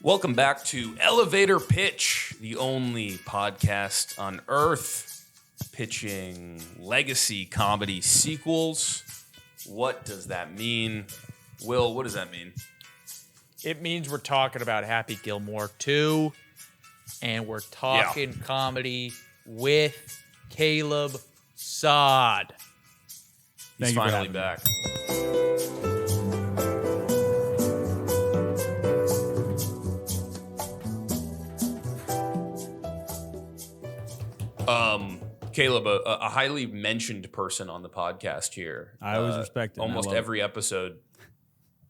Welcome back to Elevator Pitch, the only podcast on Earth pitching legacy comedy sequels. What does that mean? Will, what does that mean? It means we're talking about Happy Gilmore 2, and we're talking comedy with Caleb Saad. He's finally back. Caleb, a highly mentioned person on the podcast here. I always respect it. Almost every episode.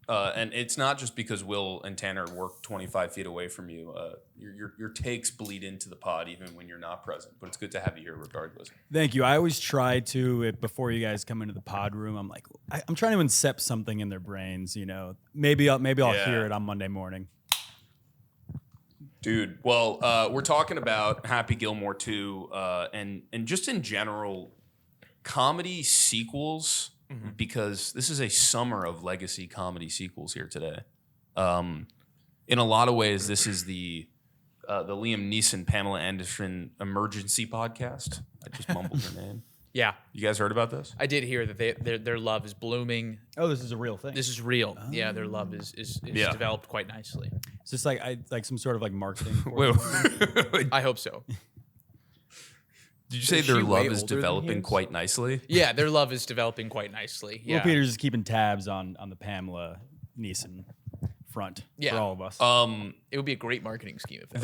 And it's not just because Will and Tanner work 25 feet away from you. Your takes bleed into the pod even when you're not present. But it's good to have you here regardless. Thank you. I always try to, before you guys come into the pod room, I'm like, I'm trying to incept something in their brains, you know. Maybe I'll hear it on Monday morning. Dude, well, we're talking about Happy Gilmore 2 and just in general, comedy sequels, because this is a summer of legacy comedy sequels here today. In a lot of ways, this is the Liam Neeson, Pamela Anderson emergency podcast. I just mumbled her name. Yeah. You guys heard about this? I did hear that their love is blooming. Oh, this is a real thing. This is real. Oh. Yeah, their love is developed quite nicely. Is this like some sort of like marketing? Wait. I hope so. Did you say their love is developing quite nicely? Yeah, their love is developing quite nicely. Yeah. Will Peter's just keeping tabs on the Pamela Neeson front for all of us. It would be a great marketing scheme if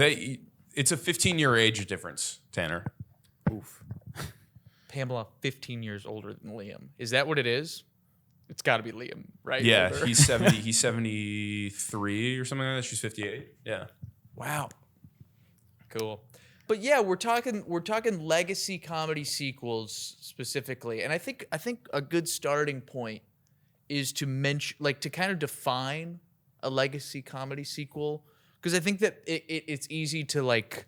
it's a 15-year age difference, Tanner. Oof. Pamela, 15 years older than Liam. Is that what it is? It's got to be Liam, right? Yeah, older. he's 70. He's 73 or something like that. She's 58. Yeah. Wow. Cool. But yeah, we're talking legacy comedy sequels specifically, and I think a good starting point is to mention, like, to kind of define a legacy comedy sequel, because I think that it's easy to like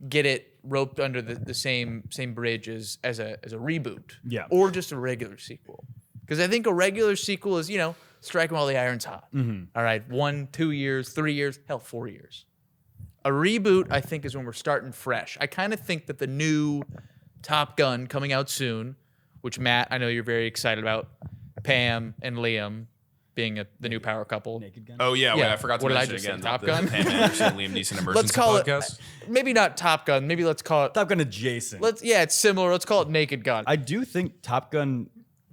get it roped under the same bridge as a reboot, or just a regular sequel. Because I think a regular sequel is, striking while the iron's hot. Mm-hmm. All right, 1, 2 years, 3 years, hell, 4 years. A reboot, I think, is when we're starting fresh. I kind of think that the new Top Gun coming out soon, which Matt, I know you're very excited about, Pam and Liam being the new power couple. Naked Gun? Oh, yeah. Wait, I forgot to mention again. Top Gun? Pam Anderson, Liam Neeson emergency Let's call podcast. it, maybe not Top Gun. Maybe let's call it... Top Gun adjacent. It's similar. Let's call it Naked Gun. I do think Top Gun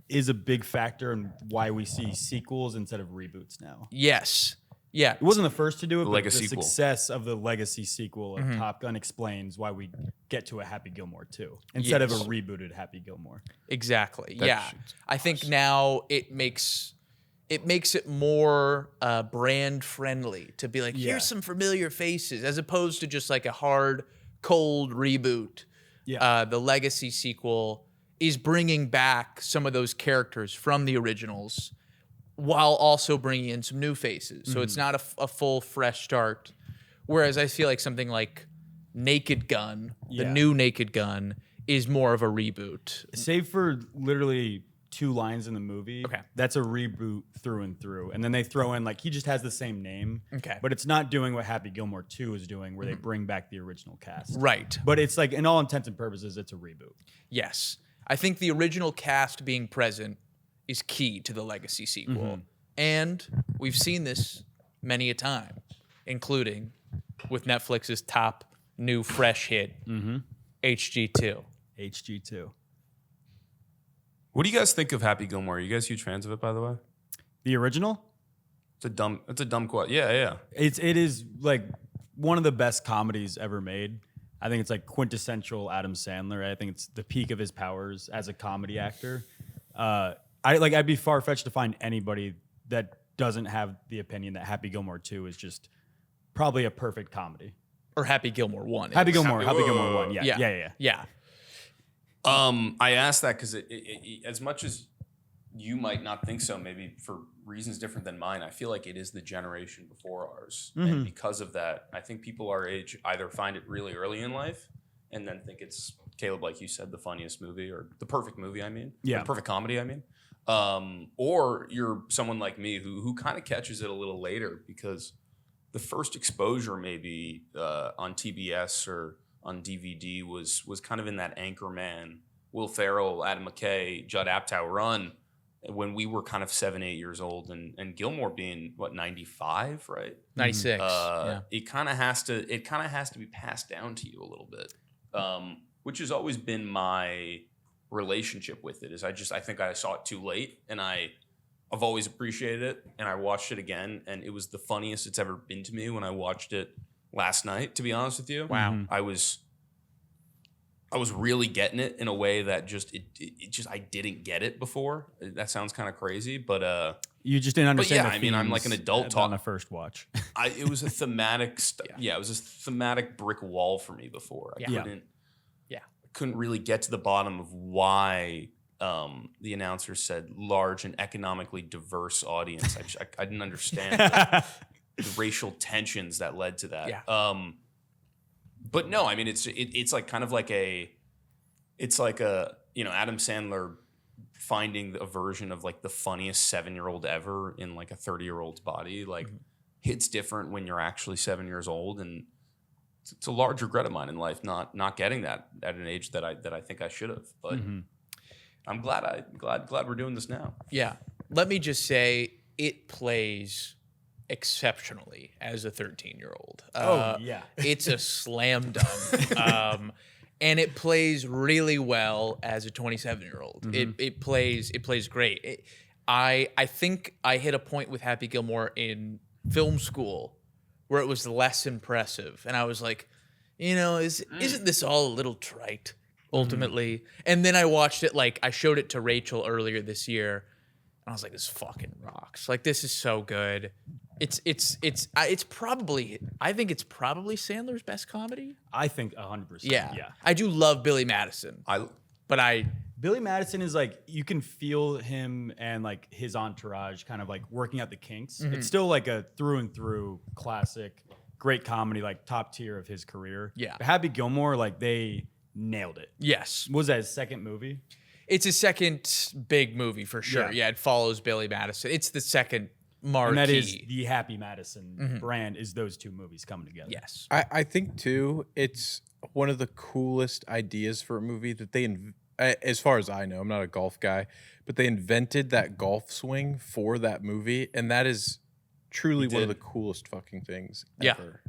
is a big factor in why we see sequels instead of reboots now. Yes. Yeah. It wasn't the first to do it, but the sequel. Success of the legacy sequel of Top Gun explains why we get to a Happy Gilmore 2 instead of a rebooted Happy Gilmore. Exactly. I think now it makes it more brand friendly to be like, here's some familiar faces, as opposed to just like a hard, cold reboot. Yeah. The legacy sequel is bringing back some of those characters from the originals, while also bringing in some new faces. So it's not a full fresh start. Whereas I feel like something like Naked Gun, the new Naked Gun, is more of a reboot. Save for literally 2 lines in the movie. Okay. That's a reboot through and through. And then they throw in, like, he just has the same name. Okay. But it's not doing what Happy Gilmore 2 is doing, where they bring back the original cast. Right. But it's like, in all intents and purposes, it's a reboot. Yes. I think the original cast being present is key to the legacy sequel. And we've seen this many a time, including with Netflix's top new fresh hit, HG2. HG2. What do you guys think of Happy Gilmore? Are you guys huge fans of it, by the way? The original? It's a dumb quote. Yeah. It is like one of the best comedies ever made. I think it's like quintessential Adam Sandler. I think it's the peak of his powers as a comedy actor. I'd be far-fetched to find anybody that doesn't have the opinion that Happy Gilmore 2 is just probably a perfect comedy. Or Happy Gilmore 1. Happy Gilmore 1. Yeah. I asked that because as much as you might not think so, maybe for reasons different than mine, I feel like it is the generation before ours. And because of that, I think people our age either find it really early in life and then think it's, Caleb, like you said, the funniest movie or the perfect movie, I mean. Yeah. Or the perfect comedy, I mean. Or you're someone like me who kind of catches it a little later because the first exposure maybe on TBS or on DVD was kind of in that Anchorman, Will Ferrell, Adam McKay, Judd Apatow run when we were kind of 7-8 years old, and Gilmore being 95, right? 96. It kind of has to be passed down to you a little bit, which has always been my relationship with it. I think I saw it too late, and I've always appreciated it, and I watched it again, and it was the funniest it's ever been to me when I watched it last night, to be honest with you. Wow. I was really getting it in a way that I didn't get it before. That sounds kind of crazy, but you just didn't understand. But yeah, I'm like an adult on the first watch. It was a thematic, it was a thematic brick wall for me before. I couldn't really get to the bottom of why the announcer said large and economically diverse audience. I didn't understand the racial tensions that led to that. Yeah. But no, I mean it's like kind of like it's like a Adam Sandler finding a version of like the funniest 7-year-old ever in like a 30-year-old's body. Like hits different when you're actually 7 years old, and it's a large regret of mine in life not getting that at an age that I think I should have. But I'm glad we're doing this now. Yeah. Let me just say it plays exceptionally as a 13-year-old. It's a slam dunk. And it plays really well as a 27-year-old. It plays great. I think I hit a point with Happy Gilmore in film school where it was less impressive, and I was like, isn't this all a little trite ultimately? And then I watched it, like I showed it to Rachel earlier this year, and I was like, this fucking rocks. Like, this is so good. It's probably, I think it's probably Sandler's best comedy. I think 100%. Yeah. I do love Billy Madison. Billy Madison is like, you can feel him and like his entourage kind of like working out the kinks. It's still like a through and through classic, great comedy, like top tier of his career. Yeah. But Happy Gilmore, like they nailed it. Yes. Was that his second movie? It's his second big movie for sure. Yeah, it follows Billy Madison. It's the second marquee. And that is the Happy Madison brand, is those two movies coming together. Yes. I think too, it's one of the coolest ideas for a movie that they, as far as I know, I'm not a golf guy, but they invented that golf swing for that movie, and that is truly one of the coolest fucking things ever.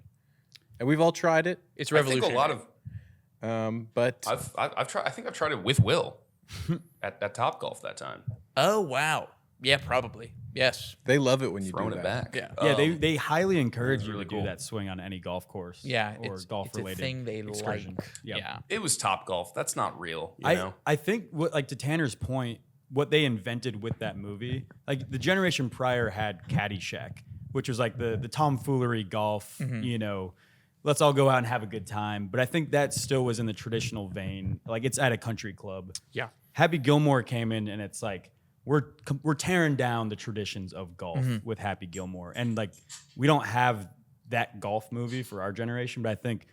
And we've all tried it. It's revolutionary. I think a lot of but I've tried. I think I've tried it with Will at Topgolf that time. Oh wow. Yeah, probably. Yes. they love it when you Throwing do it that. back. Yeah. Yeah, they highly encourage you really to cool. do that swing on any golf course. Yeah, or it's golf-related a thing they excursion. like. Yep. Yeah. It was Topgolf. That's not real. You know? I think what, like, to Tanner's point, what they invented with that movie, like the generation prior had Caddyshack, which was like the tomfoolery golf, let's all go out and have a good time. But I think that still was in the traditional vein. Like, it's at a country club. Yeah. Happy Gilmore came in, and it's like, we're tearing down the traditions of golf with Happy Gilmore. And like, we don't have that golf movie for our generation, but I think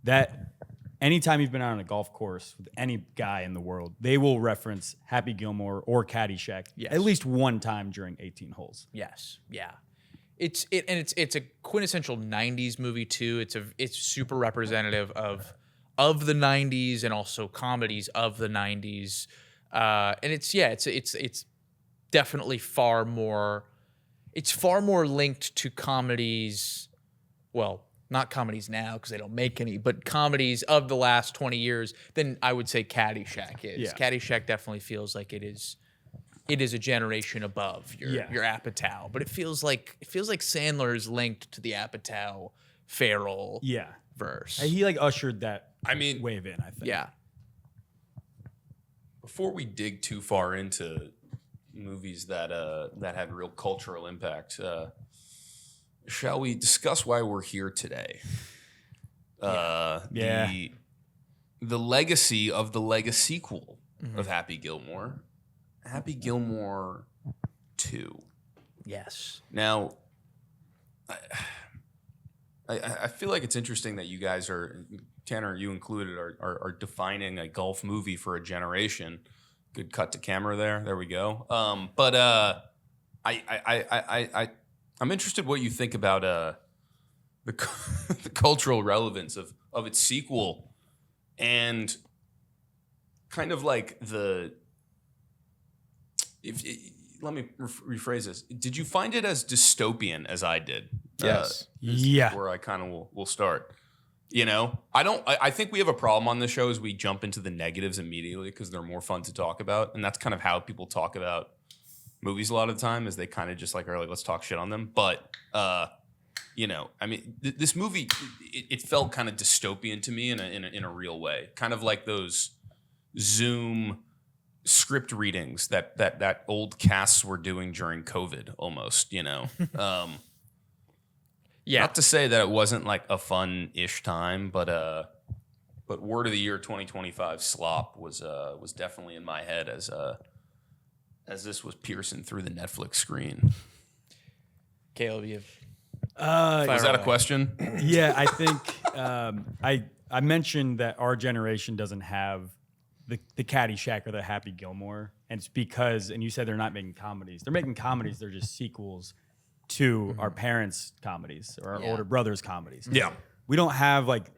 that anytime you've been out on a golf course with any guy in the world, they will reference Happy Gilmore or Caddyshack at least one time during 18 holes. Yes. Yeah. It's a quintessential 90s movie too. It's super representative of the 90s and also comedies of the 90s. And it's definitely far more linked to comedies. Well, not comedies now because they don't make any, but comedies of the last 20 years than I would say Caddyshack is. Yeah. Caddyshack definitely feels like it is a generation above your Apatow, but it feels like Sandler is linked to the Apatow Ferrell verse. He like ushered that wave in, I think. Yeah. Before we dig too far into movies that had real cultural impact, shall we discuss why we're here today? The legacy of the legacy-quel of Happy Gilmore. Happy Gilmore 2. Yes. Now, I feel like it's interesting that you guys are, Tanner, you included, are defining a golf movie for a generation. Good cut to camera there. There we go. I'm interested what you think about the cultural relevance of its sequel, and kind of like let me rephrase this. Did you find it as dystopian as I did? Yes. Yeah. Where I kind of will start. You know, I think we have a problem on this show is we jump into the negatives immediately because they're more fun to talk about. And that's kind of how people talk about movies a lot of the time, is they kind of just like are like, let's talk shit on them. But, you know, I mean, this movie, it felt kind of dystopian to me in a real way. Kind of like those Zoom script readings that old casts were doing during COVID almost, you know. Yeah. Not to say that it wasn't like a fun-ish time, but Word of the Year 2025 slop was definitely in my head as this was piercing through the Netflix screen. Caleb, you Was that a question? Yeah, I think I mentioned that our generation doesn't have the Caddyshack or the Happy Gilmore, and it's because, and you said they're not making comedies. They're making comedies. They're just sequels to our parents' comedies or our older brothers' comedies. Yeah. We don't have like,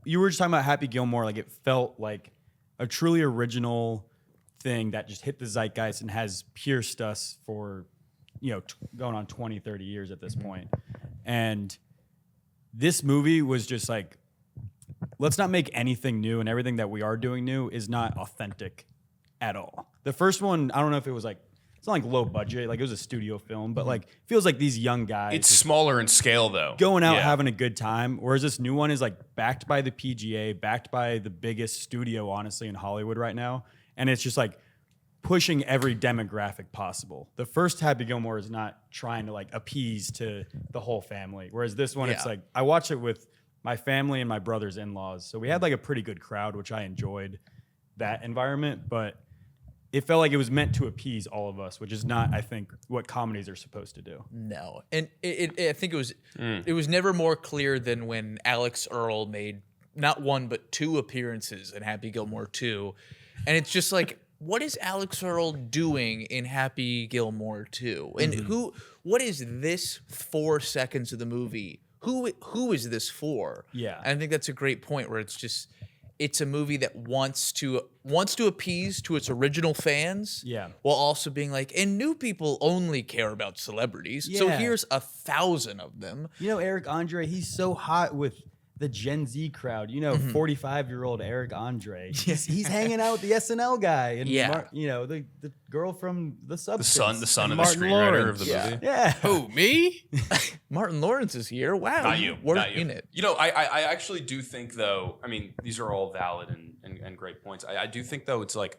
you were just talking about Happy Gilmore, like it felt like a truly original thing that just hit the zeitgeist and has pierced us for, you know, going on 20, 30 years at this point. And this movie was just like, let's not make anything new, and everything that we are doing new is not authentic at all. The first one, I don't know if it was like, it's not like low budget, like it was a studio film, but like feels like these young guys. It's smaller in scale though. Going out having a good time, whereas this new one is like backed by the PGA, backed by the biggest studio, honestly, in Hollywood right now, and it's just like pushing every demographic possible. The first Happy Gilmore is not trying to like appease to the whole family, whereas this one, it's like I watched it with my family and my brother's in-laws, so we had like a pretty good crowd, which I enjoyed that environment, but it felt like it was meant to appease all of us, which is not, I think, what comedies are supposed to do. No, and I think it was never more clear than when Alex Earl made not one but two appearances in Happy Gilmore 2, and it's just like, what is Alex Earl doing in Happy Gilmore 2? And what is this 4 seconds of the movie? Who is this for? Yeah. And I think that's a great point where it's a movie that wants to appease to its original fans, while also being like, and new people only care about celebrities, so here's 1,000 of them. You know, Eric Andre, he's so hot with the Gen Z crowd. You know, 45-year-old Eric Andre. He's hanging out with the SNL guy, and you know, the girl from The Substance. The son of the Martin screenwriter Lawrence. of the movie. Yeah. Who, me? Martin Lawrence is here. Wow, Not you. We're Not you. in it. You know, I actually do think, though, I mean, these are all valid and great points. I do think, though, it's like,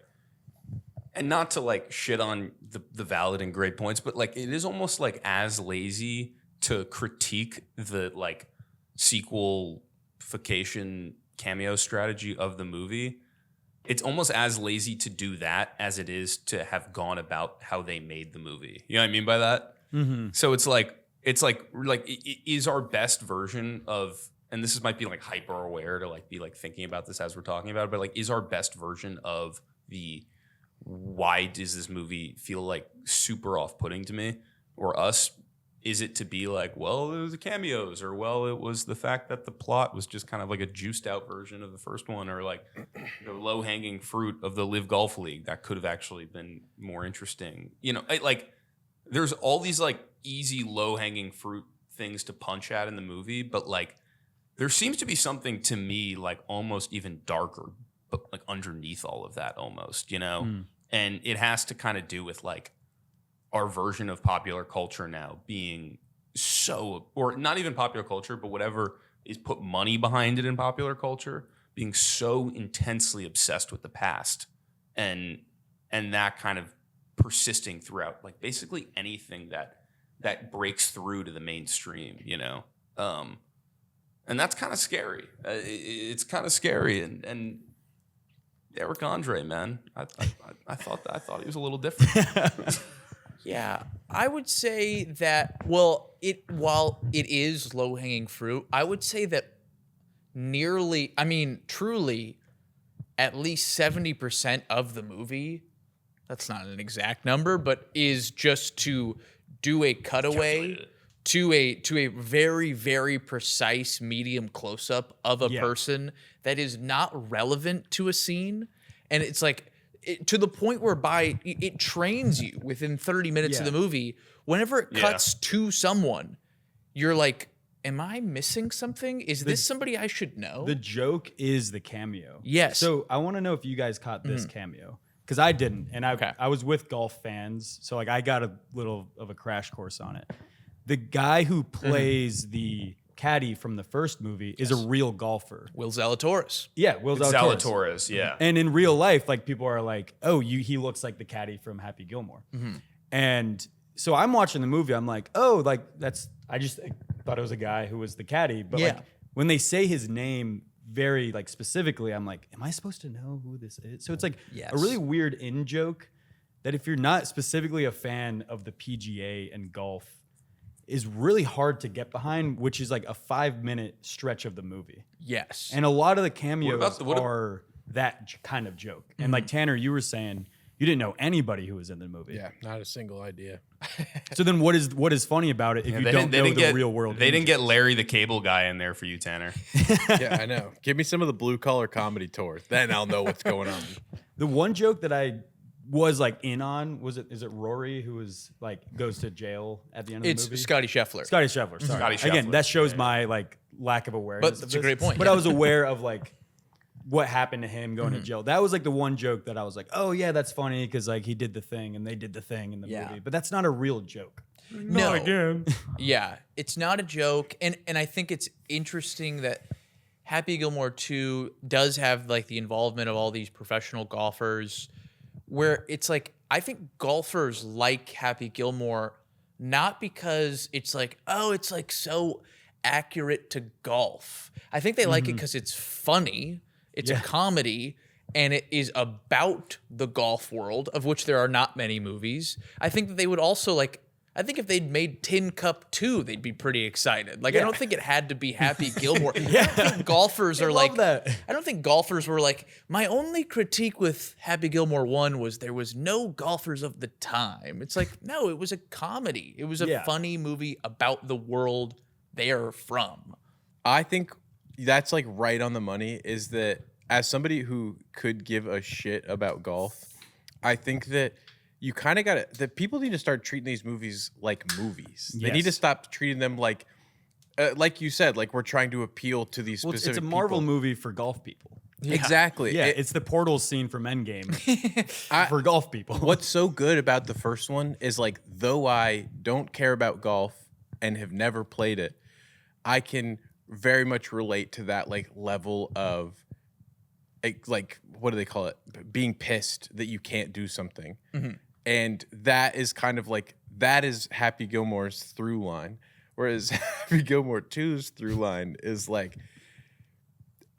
and not to like shit on the valid and great points, but like it is almost like as lazy to critique the like sequelification cameo strategy of the movie. It's almost as lazy to do that as it is to have gone about how they made the movie. You know what I mean by that? So it's like is our best version of, and this might be like hyper aware to like be like thinking about this as we're talking about it, but like is our best version of the why does this movie feel like super off-putting to me or us? Is it to be like, well, it was the cameos, or well, it was the fact that the plot was just kind of like a juiced out version of the first one, or like the low hanging fruit of the Live Golf League that could have actually been more interesting. You know, like there's all these like easy low hanging fruit things to punch at in the movie, but like there seems to be something to me like almost even darker, but like underneath all of that almost, you know? And it has to kind of do with like our version of popular culture now being so, or not even popular culture, but whatever is put money behind it in popular culture, being so intensely obsessed with the past and that kind of persisting throughout like basically anything that breaks through to the mainstream, you know? And that's kind of scary. It's kind of scary. And Eric Andre, man, I thought he was a little different. Yeah, I would say that, while it is low-hanging fruit, I would say that truly, at least 70% of the movie, that's not an exact number, but is just to do a cutaway to a very, very precise medium close up of a person that is not relevant to a scene. And it's like to the point whereby it trains you within 30 minutes of the movie. Whenever it cuts to someone, you're like, am I missing something? Is this somebody I should know? The joke is the cameo. Yes. So I want to know if you guys caught this cameo. Because I didn't. And I was with golf fans. So like I got a little of a crash course on it. The guy who plays the caddy from the first movie is a real golfer. Will Zalatoris. Yeah, Will Zalatoris. Zalatoris, yeah. And in real life, like people are like, oh, he looks like the caddy from Happy Gilmore. And so I'm watching the movie. I'm like, oh, like I just thought it was a guy who was the caddy. But like when they say his name very like specifically, I'm like, am I supposed to know who this is? So it's like a really weird in joke that if you're not specifically a fan of the PGA and golf, is really hard to get behind, which is like a 5-minute stretch of the movie. Yes. And a lot of the cameos are that kind of joke. And like Tanner, you were saying you didn't know anybody who was in the movie. Yeah, not a single idea. So then what is funny about it if you don't know the real world? They didn't get Larry the Cable Guy in there for you, Tanner. Yeah, I know. Give me some of the blue collar comedy tours. Then I'll know what's going on. The one joke that I was like in on is it Rory who was like goes to jail at the end of the movie? It's Scotty Scheffler. Scotty Scheffler. Sorry. Scotty Scheffler. Again, that shows my like lack of awareness. But of it's a this. great point. But I was aware of like what happened to him going to jail. That was like the one joke that I was like, oh yeah, that's funny because like he did the thing and they did the thing in the movie. But that's not a real joke. No. Not again. Yeah, it's not a joke, and I think it's interesting that Happy Gilmore 2 does have like the involvement of all these professional golfers, where it's like I think golfers like Happy Gilmore not because it's like, oh, it's like so accurate to golf. I think they like it because it's funny, it's a comedy, and it is about the golf world, of which there are not many movies. I think that they would also like, I think if they'd made Tin Cup 2, they'd be pretty excited. Like, I don't think it had to be Happy Gilmore. I don't think golfers are like, that. I don't think golfers were like, my only critique with Happy Gilmore 1 was there was no golfers of the time. It's like, no, it was a comedy. It was a funny movie about the world they're from. I think that's like right on the money, is that as somebody who could give a shit about golf, I think that you kind of got to, that people need to start treating these movies like movies. They need to stop treating them like you said, like we're trying to appeal to these specific It's a Marvel people. movie for golf people. Exactly. Yeah, it's the portal scene from Endgame for golf people. What's so good about the first one is like, though I don't care about golf and have never played it, I can very much relate to that like level of like what do they call it? Being pissed that you can't do something. And that is kind of like, that is Happy Gilmore's through line. Whereas Happy Gilmore 2's through line is like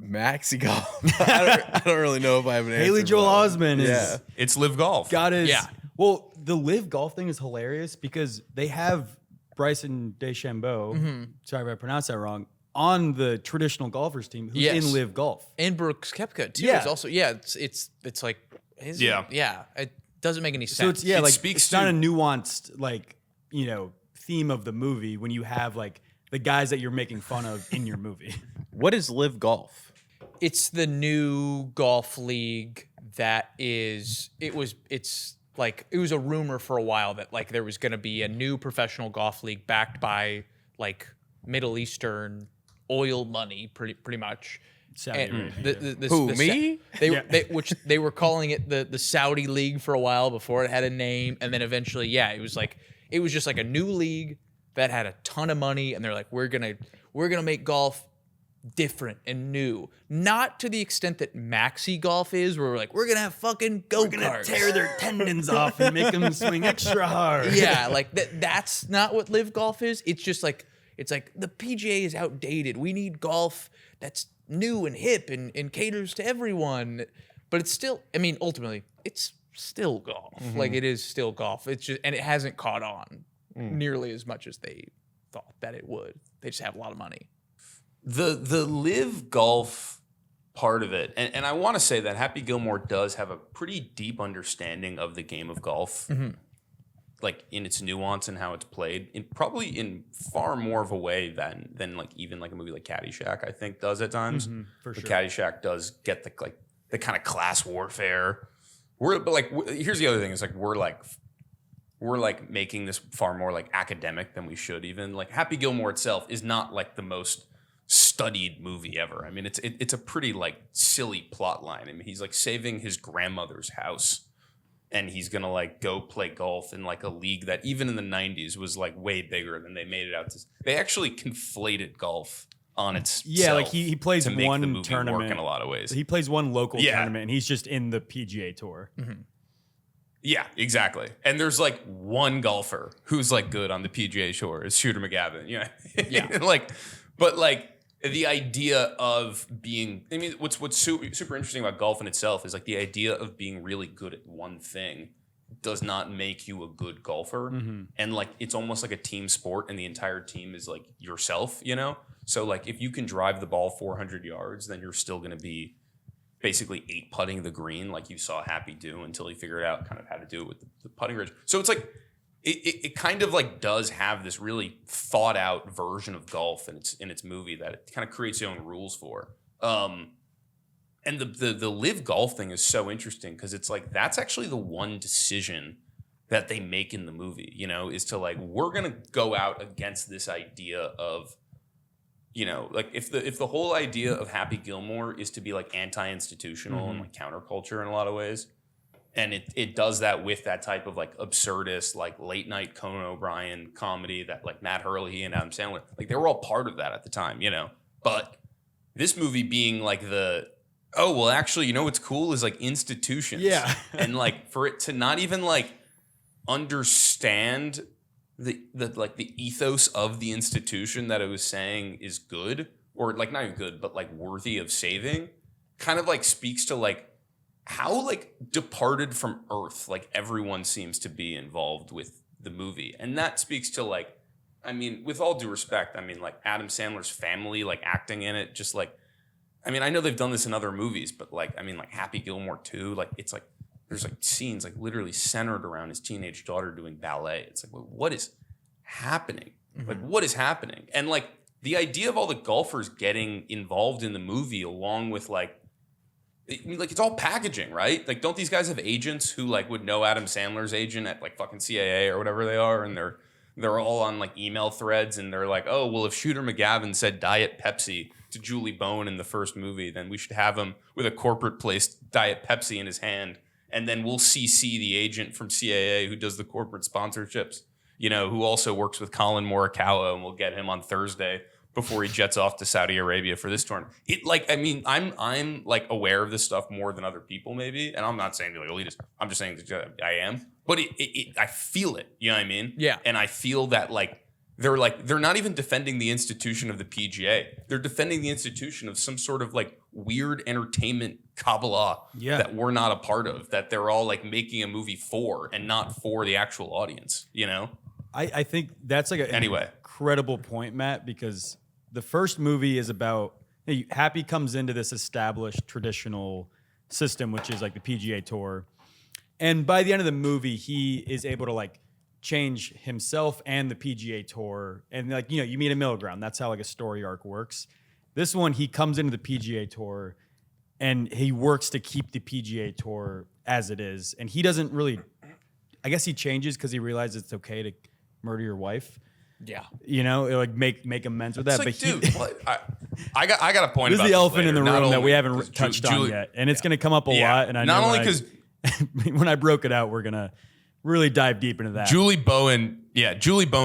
maxi golf. I don't really know if I have an answer. Haley for Joel that one. Osment is It's Live Golf. got his. Yeah. Well, the live golf thing is hilarious because they have Bryson DeChambeau, sorry if I pronounced that wrong, on the traditional golfers team who's in live golf. And Brooks Koepka too Yeah. is also, it's like, it doesn't make any sense. So it's It like speaks it's not to- a nuanced like theme of the movie when you have like the guys that you're making fun of in your movie. What is live golf? It's the new golf league that is, it was a rumor for a while that like there was going to be a new professional golf league backed by like Middle Eastern oil money, pretty much. Saudi And Arabia. Who, me? They were calling it the Saudi League for a while before it had a name, and then eventually, it was just like a new league that had a ton of money, and they're like, we're gonna make golf different and new, not to the extent that maxi golf is, where we're like, we're gonna have fucking go-karts. Tear their tendons off and make them swing extra hard. Yeah, like that's not what live golf is. It's just like, it's like the PGA is outdated. We need golf that's new and hip and caters to everyone. But it's still, I mean, ultimately, it's still golf. Like, it is still golf. It's just, and it hasn't caught on nearly as much as they thought that it would. They just have a lot of money. The live golf part of it, and I want to say that Happy Gilmore does have a pretty deep understanding of the game of golf. like in its nuance and how it's played, probably in far more of a way than like even like a movie like Caddyshack I think does at times. For But sure. Caddyshack does get the kind of class warfare. Here's the other thing: is like we're like making this far more like academic than we should. Even like Happy Gilmore itself is not like the most studied movie ever. I mean, it's a pretty like silly plot line. I mean, he's like saving his grandmother's house, and he's gonna like go play golf in like a league that even in the 90s was like way bigger than they made it out to. They actually conflated golf on its like he plays to make one the movie tournament work in a lot of ways. He plays one local Yeah. tournament, and he's just in the PGA Tour. Yeah, exactly. And there's like one golfer who's like good on the PGA Tour is Shooter McGavin. You know? Yeah. But the idea of being, I mean, what's super interesting about golf in itself is like the idea of being really good at one thing does not make you a good golfer. And like it's almost like a team sport, and the entire team is like yourself, you know? So like if you can drive the ball 400 yards, then you're still going to be basically 8-putting the green like you saw Happy do until he figured out kind of how to do it with the putting ridge. So it's like it kind of like does have this really thought out version of golf in its movie that it kind of creates its own rules for. And the live golf thing is so interesting because it's like that's actually the one decision that they make in the movie, you know, is to like we're gonna go out against this idea of, you know, like if the whole idea of Happy Gilmore is to be like anti-institutional and like counterculture in a lot of ways, and it does that with that type of like absurdist, like late night Conan O'Brien comedy that like Matt Hurley and Adam Sandler, like they were all part of that at the time, you know. But this movie being like actually, you know what's cool is like institutions. Yeah. And like for it to not even like understand the ethos of the institution that it was saying is good, or like not even good, but like worthy of saving, kind of like speaks to like how like departed from earth like everyone seems to be involved with the movie. And that speaks to like, I mean, with all due respect, I mean like Adam Sandler's family like acting in it, just like, I mean, I know they've done this in other movies, but like, I mean, like Happy Gilmore 2, like it's like there's like scenes like literally centered around his teenage daughter doing ballet. It's like, well, what is happening? Like, what is happening? And like the idea of all the golfers getting involved in the movie, along with like, I mean, like it's all packaging, right? Like, don't these guys have agents who like would know Adam Sandler's agent at like fucking CAA or whatever they are, and they're all on like email threads, and they're like, oh, well, if Shooter McGavin said Diet Pepsi to Julie Bowen in the first movie, then we should have him with a corporate placed Diet Pepsi in his hand, and then we'll CC the agent from CAA who does the corporate sponsorships, you know, who also works with Colin Morikawa, and we'll get him on Thursday before he jets off to Saudi Arabia for this tournament. It like, I mean, I'm like aware of this stuff more than other people maybe, and I'm not saying to be like elitist. I'm just saying that I am, but I feel it. You know what I mean? Yeah. And I feel that like they're not even defending the institution of the PGA. They're defending the institution of some sort of like weird entertainment Kabbalah that we're not a part of, that they're all like making a movie for and not for the actual audience, you know? I think that's like an incredible point, Matt, because the first movie is about Happy comes into this established traditional system, which is like the PGA Tour. And by the end of the movie, he is able to like change himself and the PGA Tour. And like, you know, you meet a middle ground. That's how like a story arc works. This one, he comes into the PGA Tour and he works to keep the PGA Tour as it is. And he doesn't really, I guess he changes because he realizes it's okay to murder your wife. Yeah. You know, like make amends with that. It's like, but dude, I got a point this is about the elephant later. in the Not room that we only- haven't touched on yet. And it's going to come up a lot. And I not know only because when I broke it out, we're going to really dive deep into that. Julie Bowen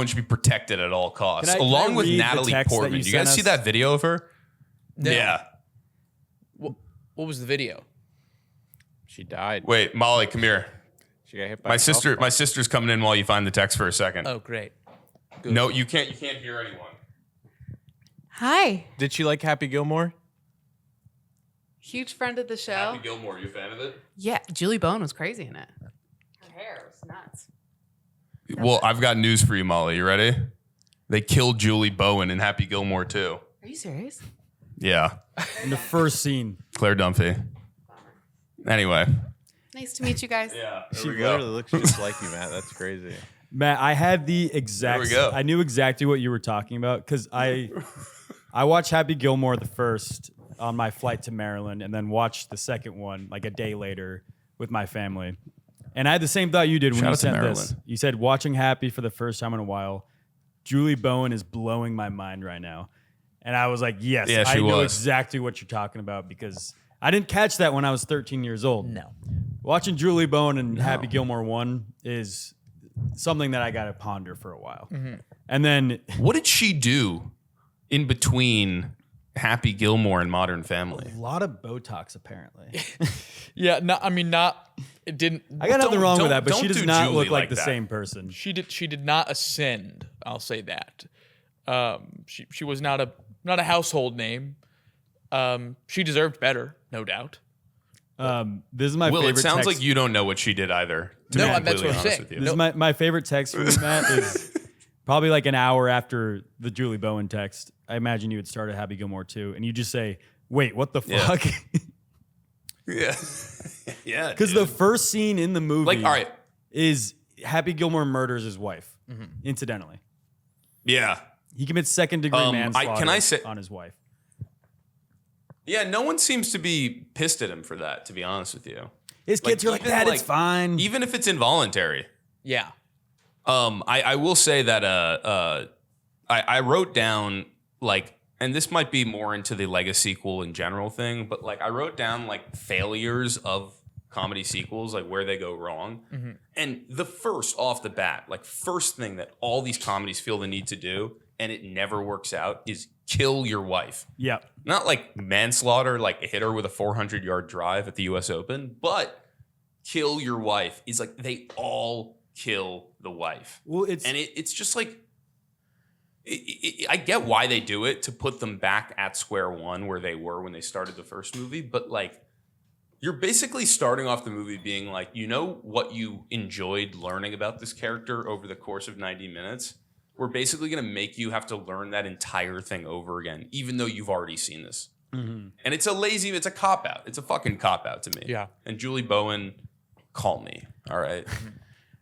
should be protected at all costs, Can I along with read the Natalie text that Portman. you You guys sent see us? that video of her? No. Yeah. What was the video? She died. Wait, Molly, come here. She got hit by My a golf sister, ball. my sister's coming in while you find the text for a second. Oh, great. No, you can't hear anyone. Hi. Did she like Happy Gilmore? Huge friend of the show. Happy Gilmore, you a fan of it? Yeah, Julie Bowen was crazy in it. Her hair was nuts. Well, I've got news for you, Molly. You ready? They killed Julie Bowen in Happy Gilmore too. Are you serious? Yeah, In the first scene. Claire Dunphy. Anyway. Nice to meet you guys. Yeah, She literally looks just like you, Matt. That's crazy. Matt, I had the exact. There we go. I knew exactly what you were talking about because I watched Happy Gilmore the first on my flight to Maryland, and then watched the second one like a day later with my family. And I had the same thought you did when Shout you out to said this. Maryland. You said watching Happy for the first time in a while. Julie Bowen is blowing my mind right now, and I was like, yes, Yeah, I she know was. exactly what you're talking about because I didn't catch that when I was 13 years old. No. Watching Julie Bowen and Happy Gilmore 1 is something that I got to ponder for a while. And then What did she do in between Happy Gilmore and Modern Family? a lot of Botox, apparently. Yeah, it didn't. I got nothing wrong with that, but don't she does do not Julie look like like the that. same person. She did not ascend. I'll say that. She was not a household name. She deserved better, no doubt. This is my Will, favorite it sounds text. like you don't know what she did either. To No, be that's completely what I'm honest saying. with you. This is my favorite text from you, Matt, is probably like an hour after the Julie Bowen text. I imagine you had started Happy Gilmore 2, and you just say, wait, what the Yeah. fuck? Yeah, yeah. Because the first scene in the movie like, all right, is Happy Gilmore murders his wife, Mm-hmm. incidentally. yeah, He commits second-degree manslaughter can I say- on his wife. yeah. No one seems to be pissed at him for that. To be honest with you, His kids are like, even, Dad, it's fine. even if it's involuntary. Yeah. I will say that I wrote down like, and this might be more into the Lego sequel in general thing, but like I wrote down like failures of comedy sequels, like where they go wrong. And the first off the bat, like first thing that all these comedies feel the need to do, and it never works out, is kill your wife. Yeah. Not like manslaughter, like hit her with a 400-yard drive at the U.S. Open, but kill your wife is like they all kill the wife. Well, it's And it's just like, I get why they do it, to put them back at square one where they were when they started the first movie. But like, you're basically starting off the movie being like, you know what you enjoyed learning about this character over the course of 90 minutes? We're basically going to make you have to learn that entire thing over again, even though you've already seen this. And it's a cop-out. It's a fucking cop-out to me. Yeah. And Julie Bowen, call me, all right?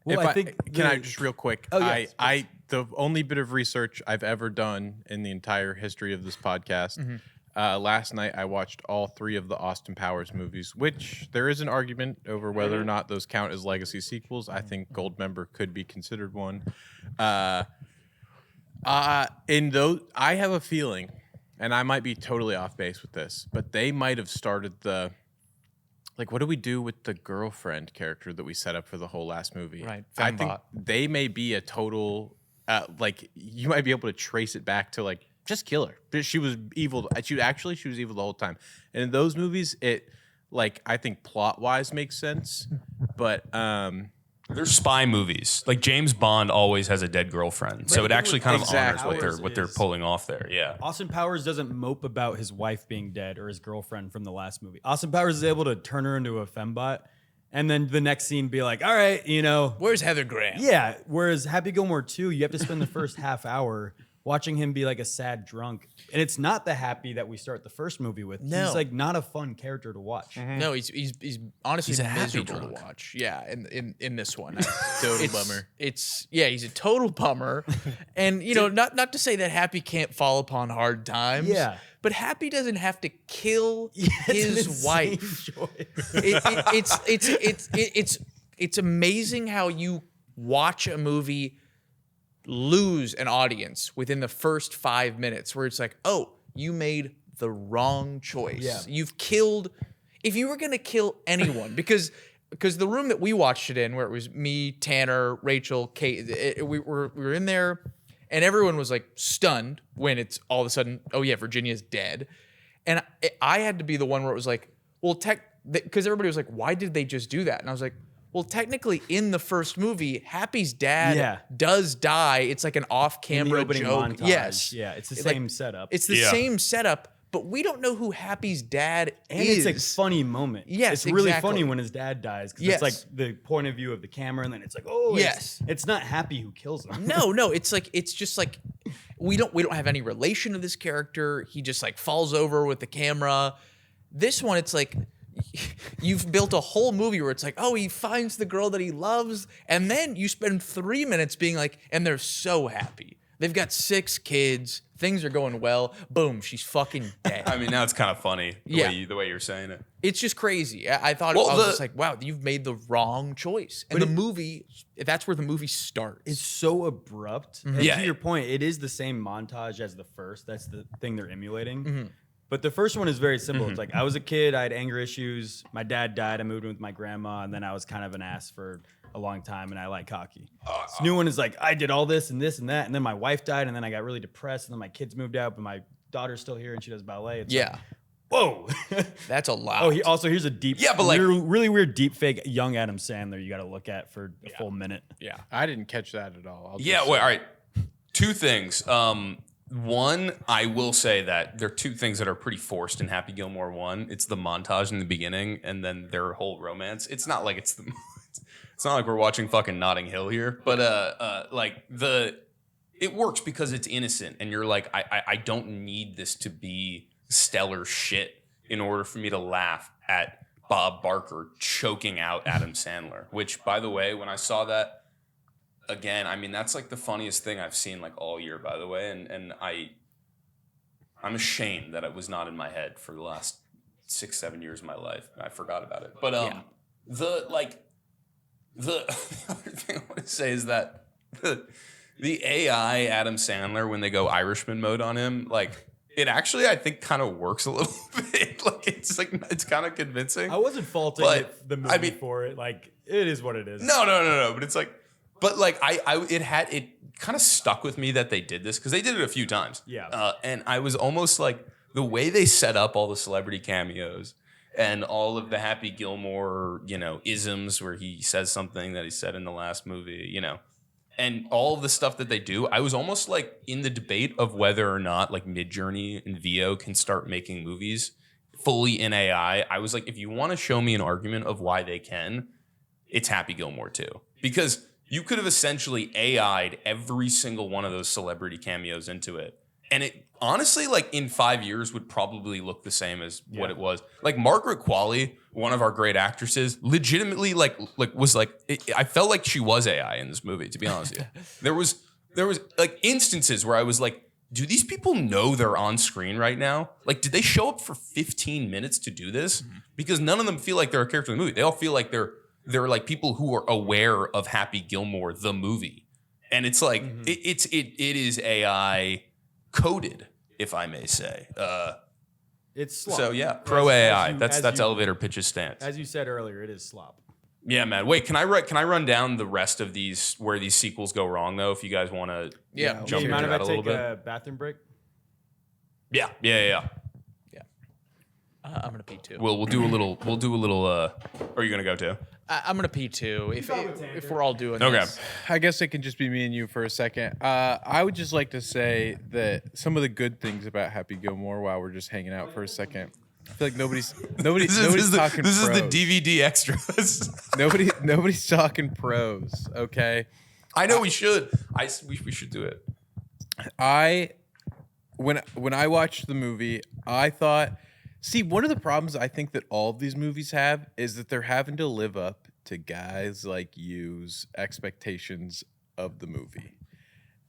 well, If I think can I just real quick? Oh, yes, I the only bit of research I've ever done in the entire history of this podcast. Last night I watched all 3 of the Austin Powers movies, which there is an argument over whether or not those count as legacy sequels. I think Goldmember could be considered one. In those, I have a feeling, and I might be totally off base with this, but they might have started the. Like, what do we do with the girlfriend character that we set up for the whole last movie? Right, I think fembot. they may be a total, like, you might be able to trace it back to, like, just kill her. She was evil. She was evil the whole time. And in those movies, it, like, I think plot-wise makes sense. But, They're spy movies. Like James Bond always has a dead girlfriend, so it actually kind of honors Exactly. what they're pulling off there. Yeah. Austin Powers doesn't mope about his wife being dead or his girlfriend from the last movie. Austin Powers is able to turn her into a fembot and then the next scene be like, all right, you know. Where's Heather Graham? Yeah. Whereas Happy Gilmore 2, you have to spend the first half hour watching him be like a sad drunk. And it's not the Happy that we start the first movie with. No. He's like not a fun character to watch. No, he's honestly He's a happy miserable drunk. to watch. Yeah, in this one, total it's, bummer. He's a total bummer, and you know, not to say that Happy can't fall upon hard times. Yeah. but Happy doesn't have to kill It's an his insane wife. choice. It's amazing how you watch a movie lose an audience within the first 5 minutes, where it's like, oh, you made the wrong choice. Yeah. You've killed. If you were gonna kill anyone, because the room that we watched it in, where it was me, Tanner, Rachel, Kate, we were in there, and everyone was like stunned when it's all of a sudden, oh yeah, Virginia's dead, and I had to be the one where it was like, well, because everybody was like, why did they just do that? And I was like, well, technically, in the first movie, Happy's dad does die. It's like an off-camera opening joke. montage. Yes. Yeah, it's the Like, same setup. It's the same setup, but we don't know who Happy's dad and is. it's a funny moment. Yes, it's really exactly. funny when his dad dies because Yes. it's like the point of view of the camera, and then it's like, oh, Yes. it's not Happy who kills him. No, it's just like we don't have any relation to this character. He just like falls over with the camera. This one, it's like you've built a whole movie where it's like, oh, he finds the girl that he loves, and then you spend 3 minutes being like, and they're so happy. They've got 6 kids. Things are going well. Boom, she's fucking dead. I mean, now it's kind of funny the way you're saying it. It's just crazy. I thought Well, I was just like, wow, you've made the wrong choice. And the movie, that's where the movie starts. It's so abrupt. And Yeah. to your point, it is the same montage as the first. That's the thing they're emulating. But the first one is very simple. It's like, I was a kid, I had anger issues. My dad died, I moved in with my grandma, and then I was kind of an ass for a long time, and I like hockey. This new one is like, I did all this and that, and then my wife died, and then I got really depressed, and then my kids moved out, but my daughter's still here, and she does ballet. It's like, whoa. That's a lot. Oh, here's a deep, Yeah, but like- really weird deep fake young Adam Sandler you got to look at for a full minute. yeah. I didn't catch that at all. I'll Yeah, just well, say. all right. 2 things. One, I will say that there are 2 things that are pretty forced in Happy Gilmore 1. It's the montage in the beginning, and then their whole romance. It's not like it's not like we're watching fucking Notting Hill here, but it works because it's innocent, and you're like, I don't need this to be stellar shit in order for me to laugh at Bob Barker choking out Adam Sandler. Which, by the way, when I saw that. Again, I mean, that's like the funniest thing I've seen like all year, by the way. And I'm ashamed that it was not in my head for the last 6-7 years of my life. I forgot about it. But the other thing I want to say is that the AI Adam Sandler, when they go Irishman mode on him, like it actually, I think, kind of works a little bit. Like it's kind of convincing. I wasn't faulting the movie for it. Like, it is what it is. No. But it's like, it kind of stuck with me that they did this because they did it a few times. Yeah. And I was almost like the way they set up all the celebrity cameos and all of the Happy Gilmore, isms where he says something that he said in the last movie, and all of the stuff that they do. I was almost like in the debate of whether or not like Midjourney and VO can start making movies fully in AI. I was like, if you want to show me an argument of why they can, it's Happy Gilmore 2. Because you could have essentially AI'd every single one of those celebrity cameos into it. And it honestly, like in 5 years, would probably look the same as what it was. Like Margaret Qualley, one of our great actresses, legitimately I felt like she was AI in this movie, to be honest with you. There was like instances where I was like, do these people know they're on screen right now? Like, did they show up for 15 minutes to do this? Because none of them feel like they're a character in the movie. They all feel like they're like people who are aware of Happy Gilmore, the movie. And it's like, it is AI coded, if I may say. It's slop. So yeah, pro AI. That's you- elevator pitch's stance. As you said earlier, it is slop. Yeah, man. Wait, can I run down the rest of these where these sequels go wrong though? If you guys want to jump You into mind if that I a little take bit. a bathroom break? Yeah. I'm gonna pee too. We'll do a little. Are you gonna go too? I'm gonna pee too. If we're all doing Okay. this. I guess it can just be me and you for a second. I would just like to say that some of the good things about Happy Gilmore, while we're just hanging out for a second, I feel like nobody's talking. This is the pros. DVD extras. Nobody's talking pros. Okay. I know we should. We should do it. When I watched the movie, I thought, see, one of the problems I think that all of these movies have is that they're having to live up to guys like you's expectations of the movie.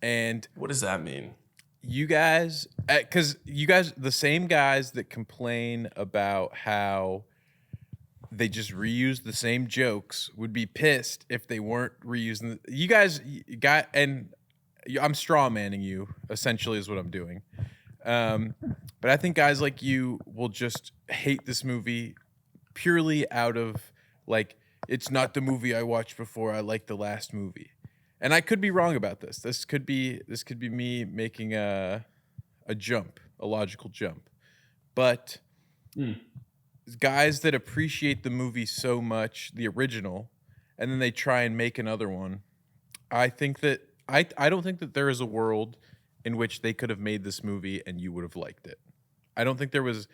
And What does that mean? you guys, because you guys, the same guys that complain about how they just reuse the same jokes would be pissed if they weren't reusing. You guys got, and I'm straw manning you, essentially, is what I'm doing. But I think guys like you will just hate this movie purely out of like, it's not the movie I watched before. I like the last movie. And I could be wrong about this. This could be me making a jump, a logical jump. But guys that appreciate the movie so much, the original, and then they try and make another one, I think that I don't think that there is a world in which they could have made this movie and you would have liked it. I don't think there was,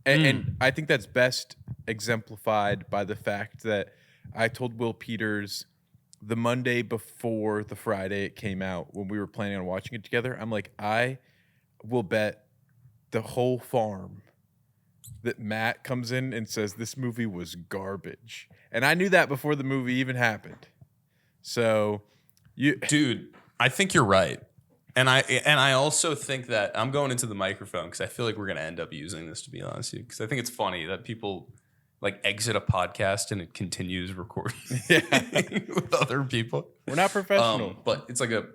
and I think that's best exemplified by the fact that I told Will Peters the Monday before the Friday it came out, when we were planning on watching it together, I'm like, I will bet the whole farm that Matt comes in and says this movie was garbage. And I knew that before the movie even happened. So Dude, I think you're right. And I also think that I'm going into the microphone because I feel like we're going to end up using this, to be honest with you, because I think it's funny that people like exit a podcast and it continues recording with other people. we're not professional. But it's like an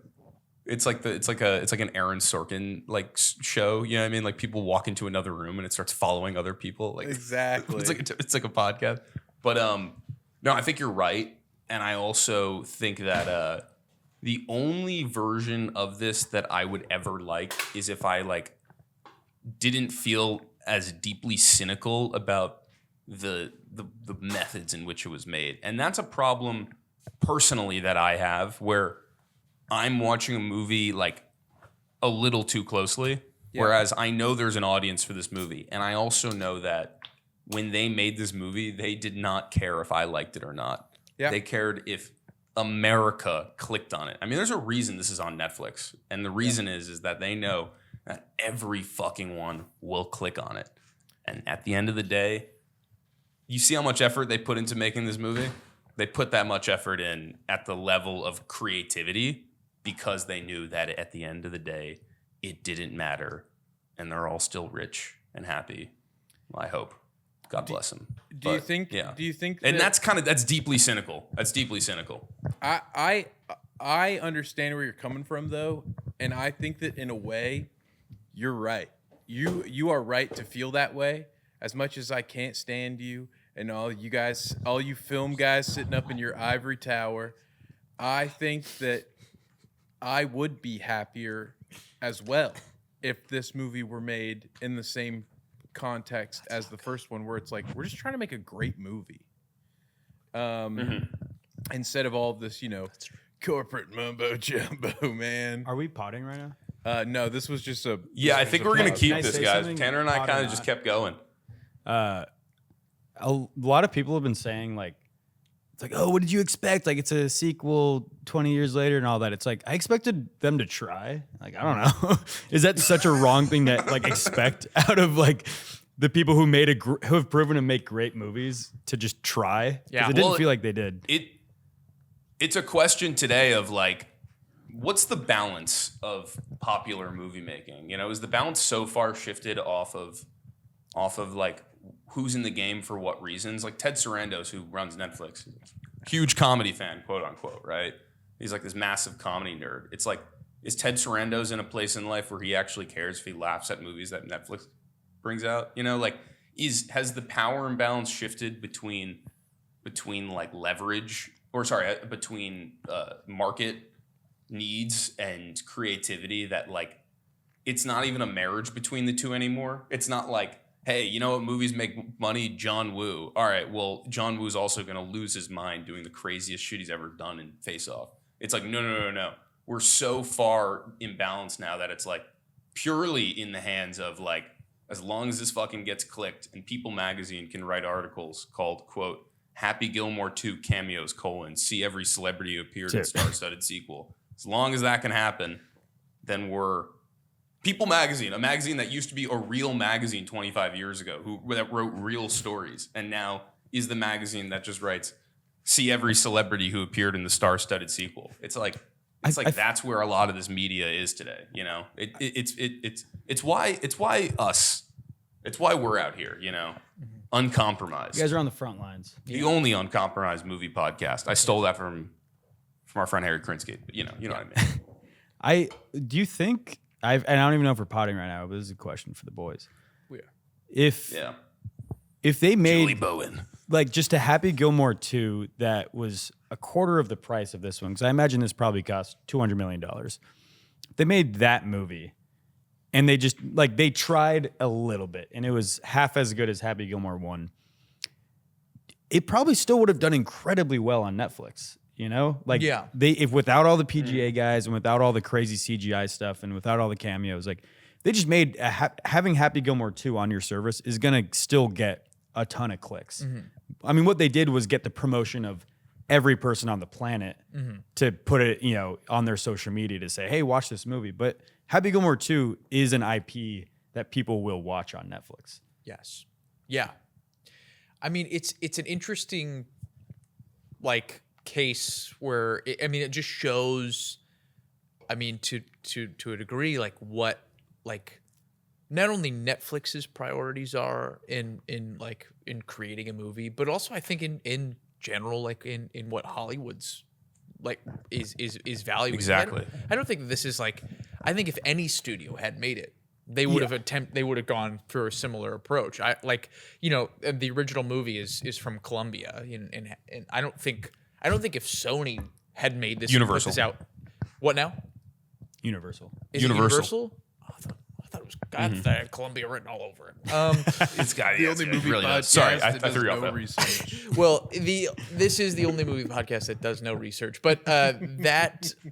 Aaron Sorkin like show. You know what I mean? Like people walk into another room and it starts following other people. Like Exactly. it's like a podcast. But no, I think you're right, and I also think that the only version of this that I would ever like is if I like didn't feel as deeply cynical about the methods in which it was made. And that's a problem personally that I have where I'm watching a movie like a little too closely, whereas I know there's an audience for this movie. And I also know that when they made this movie, they did not care if I liked it or not. Yeah. They cared if America clicked on it. I mean, there's a reason this is on Netflix. And the reason is that they know that every fucking one will click on it. And at the end of the day, you see how much effort they put into making this movie? They put that much effort in at the level of creativity because they knew that at the end of the day, it didn't matter. And they're all still rich and happy. I hope. God bless them. Do you think? Yeah. Do you think? And that- that's deeply cynical. That's deeply cynical. I understand where you're coming from though, and I think that in a way, you're right. You are right to feel that way. As much as I can't stand you and all you film guys sitting up in your ivory tower, I think that I would be happier as well if this movie were made in the same context as the first one, where it's like we're just trying to make a great movie. Instead of all of this, corporate mumbo jumbo, man. Are we potting right now? No, this was just a. Yeah, I this think was a we're going to pause. keep Can I this, say guys. something? Tanner and I Pot or kind of just not? kept going. A lot of people have been saying like, it's like, oh, what did you expect? Like, it's a sequel 20 years later and all that. It's like, I expected them to try. Like, I don't know. Is that such a wrong thing to like expect out of like the people who who have proven to make great movies to just try? 'Cause Yeah. it didn't Well, feel like they did. It's a question today of like, what's the balance of popular movie making? Is the balance so far shifted off of like who's in the game for what reasons? Like Ted Sarandos, who runs Netflix, huge comedy fan, quote unquote, right? He's like this massive comedy nerd. It's like, is Ted Sarandos in a place in life where he actually cares if he laughs at movies that Netflix brings out? Has the power imbalance shifted between like leverage between market needs and creativity, that like it's not even a marriage between the two anymore? It's not like, hey, you know what movies make money? John Woo. All right, well, John Woo's also going to lose his mind doing the craziest shit he's ever done in Face Off. It's like, no. We're so far imbalanced now that it's like purely in the hands of like, as long as this fucking gets clicked and People Magazine can write articles called, quote, Happy Gilmore 2 cameos, see every celebrity who appeared in star-studded sequel. As long as that can happen, then we're People Magazine, a magazine that used to be a real magazine 25 years ago, that wrote real stories, and now is the magazine that just writes, see every celebrity who appeared in the star-studded sequel. It's like that's where a lot of this media is today. It's why we're out here. Uncompromised. You guys are on the front lines. The only uncompromised movie podcast. I stole that from our friend Harry Krinsky. But you know what I mean. Do you think and I don't even know if we're potting right now, but this is a question for the boys. Yeah. If they Julie made Bowen. like just a Happy Gilmore 2 that was a quarter of the price of this one, because I imagine this probably cost $200 million. They made that movie and they tried a little bit and it was half as good as Happy Gilmore 1. It probably still would have done incredibly well on Netflix. If without all the PGA guys and without all the crazy CGI stuff and without all the cameos, like they just made having Happy Gilmore 2 on your service is gonna still get a ton of clicks. I mean, what they did was get the promotion of every person on the planet to put it, on their social media to say, hey, watch this movie. But Happy Gilmore 2 is an IP that people will watch on Netflix. Yes. Yeah. I mean, it's an interesting like case where it just shows, I mean, to a degree, like what like not only Netflix's priorities are in creating a movie, but also I think in general, like in what Hollywood's like is valuing. Exactly. I don't think this is like, I think if any studio had made it, they would have gone through a similar approach. I like, the original movie is from Columbia, and I don't think if Sony had made this and put this out. What now? Universal. Is it Universal? Oh, I thought it was God. Columbia written all over it. It's got The only movie really podcast does. Sorry, I that does threw you off no that. research. Well, this is the only movie podcast that does no research. But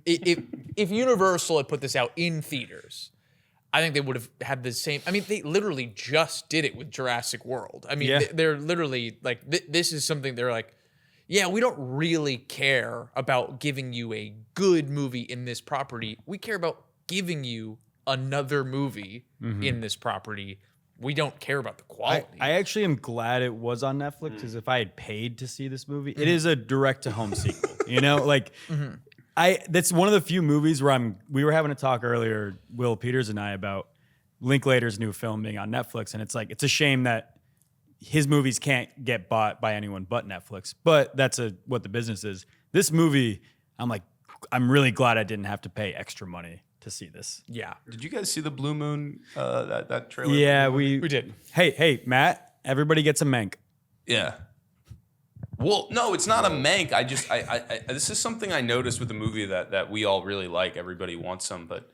if Universal had put this out in theaters, I think they would have had the same. I mean, they literally just did it with Jurassic World. I mean, Yeah. they're literally like, this is something they're like, yeah, we don't really care about giving you a good movie in this property. We care about giving you another movie in this property. We don't care about the quality. I actually am glad it was on Netflix because if I had paid to see this movie, it is a direct-to-home sequel. That's one of the few movies where we were having a talk earlier, Will Peters and I, about Linklater's new film being on Netflix, and it's like, it's a shame that his movies can't get bought by anyone but Netflix, but that's what the business is. This movie, I'm really glad I didn't have to pay extra money to see this. yeah. Did you guys see the Blue Moon that trailer? Yeah, we did. Hey, Matt, everybody gets a mank. Yeah. Well, no, it's not a mank. I this is something I noticed with the movie that we all really like. Everybody wants some, but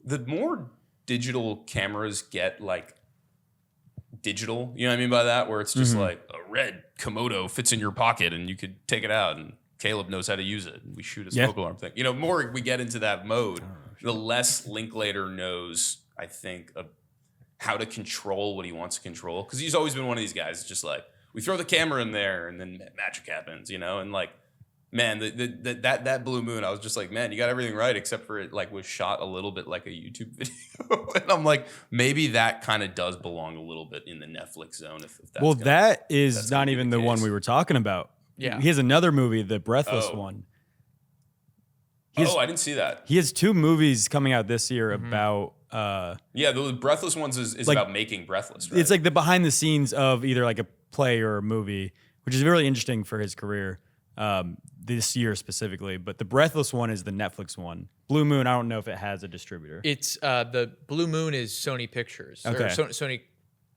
the more digital cameras get like digital, you know what I mean by that? Where it's just like a red Komodo fits in your pocket and you could take it out and Caleb knows how to use it. And we shoot a smoke alarm thing. More we get into that mode, the less Linklater knows, I think, of how to control what he wants to control. Because he's always been one of these guys. It's just like, we throw the camera in there and then magic happens, and like, man, that Blue Moon, I was just like, man, you got everything right except for it like was shot a little bit like a YouTube video. And I'm like, maybe that kind of does belong a little bit in the Netflix zone. If that's That is that's not gonna be even the the one case. we were talking about. Yeah. He has another movie, the Breathless one. I didn't see that. He has two movies coming out this year about Yeah, the Breathless ones is Like- about making Breathless, right? it's like the behind the scenes of either like a play or a movie, which is really interesting for his career this year specifically. But the Breathless one is the Netflix one. Blue Moon, I don't know if it has a distributor. It's the Blue Moon is Sony Pictures. Or Okay. Sony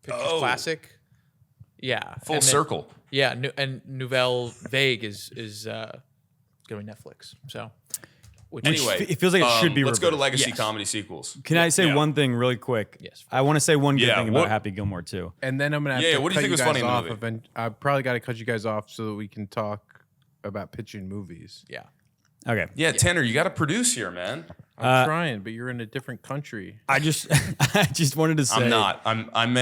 Pictures Oh. Classic. Yeah. Full And then- circle. Yeah, and Nouvelle Vague is going Netflix. So, which Anyway, it feels like it should be Let's go to reversed. legacy Yes. comedy sequels. Can I say Yeah. one thing really quick? Yes. I want to say one good Yeah, thing about what- Happy Gilmore too. And then I'm gonna have Yeah, to what do you cut think was guys funny in the off. movie? I probably got to cut you guys off so that we can talk about pitching movies. yeah. Okay. Yeah, Tanner, you got to produce here, man. I'm trying, but you're in a different country. I just wanted to say I'm not. I'm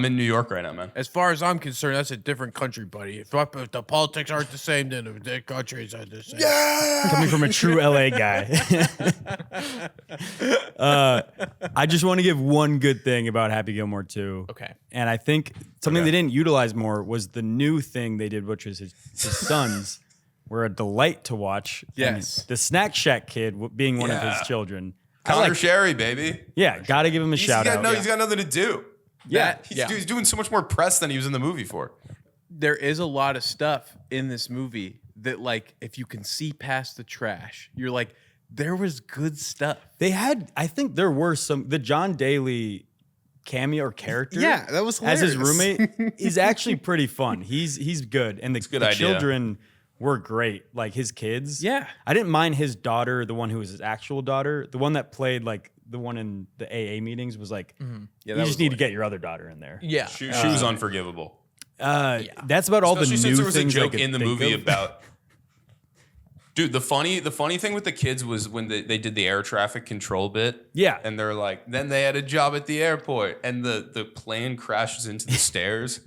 in New York right now, man. As far as I'm concerned, that's a different country, buddy. If the politics aren't the same, then the countries are the same. coming from a true LA guy. I just want to give one good thing about Happy Gilmore 2. Okay. And I think something they didn't utilize more was the new thing they did, which was his sons were a delight to watch. Yes. And the Snack Shack kid being one of Yeah. his children. Connor Sherry, baby. Yeah, got to give him a shout out. He's got nothing to do. Yeah. He's doing so much more press than he was in the movie for. There is a lot of stuff in this movie that, like, if you can see past the trash, you're like, there was good stuff. They had, I think there were the John Daly cameo or character. Yeah, that was as his hilarious. roommate is actually pretty fun. He's good, and the good the idea. children were great. Like his kids. Yeah. I didn't mind his daughter, the one who was his actual daughter, the one that played like the one in the AA meetings was like, Yeah, you that just was need to get your other daughter in there. Yeah. She was unforgivable. That's about all Especially the since new there was a things I joke could in the think movie of. about. Dude, the funny thing with the kids was when they did the air traffic control bit. Yeah. And they're like, then they had a job at the airport, and the plane crashes into the stairs,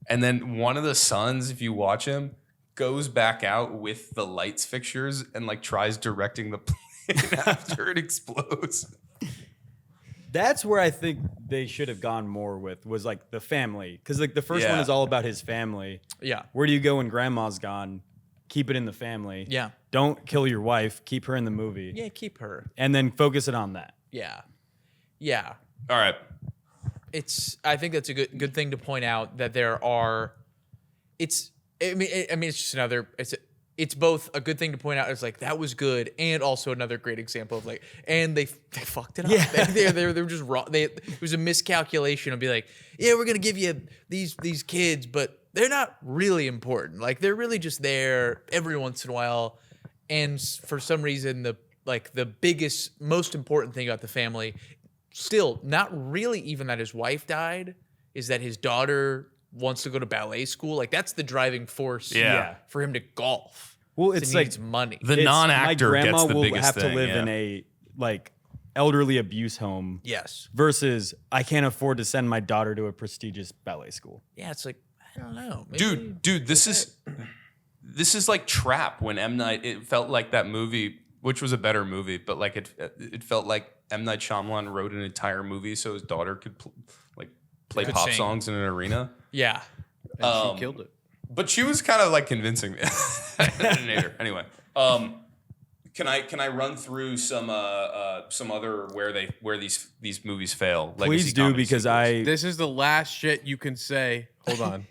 and then one of the sons, if you watch him, goes back out with the lights fixtures and like tries directing the plane after it explodes. That's where I think they should have gone more with was like the family, because like the first one Yeah. is all about his family. Yeah. Where do you go when grandma's gone? Keep it in the family. Yeah. Don't kill your wife. Keep her in the movie. Yeah, keep her. And then focus it on that. Yeah. Yeah. All right. I think that's a good thing to point out that there are it's just another it's both a good thing to point out. It's like that was good, and also another great example of like, and they fucked it up. Yeah. They were just wrong. It was a miscalculation of be like, yeah, we're gonna give you these kids, but they're not really important. Like they're really just there every once in a while, and for some reason the biggest, most important thing about the family, still not really even that his wife died, is that his daughter wants to go to ballet school. Like that's the driving force Yeah. for him to golf. Well, He it's like needs money. The it's- non-actor my grandma gets the will biggest have thing. to live yeah. in a like elderly abuse home Yes. versus I can't afford to send my daughter to a prestigious ballet school. Yeah, it's like, I don't know. Maybe- Dude, this is like Trap when M. Night. It felt like that movie, which was a better movie, but like it felt like M. Night Shyamalan wrote an entire movie so his daughter could play Could pop sing. songs in an arena. Yeah. And she killed it. But she was kind of like convincing me. I didn't hate her. Anyway, can I run through some other where these movies fail? Please Legacy do, comedy because sequels? This is the last shit you can say. Hold on.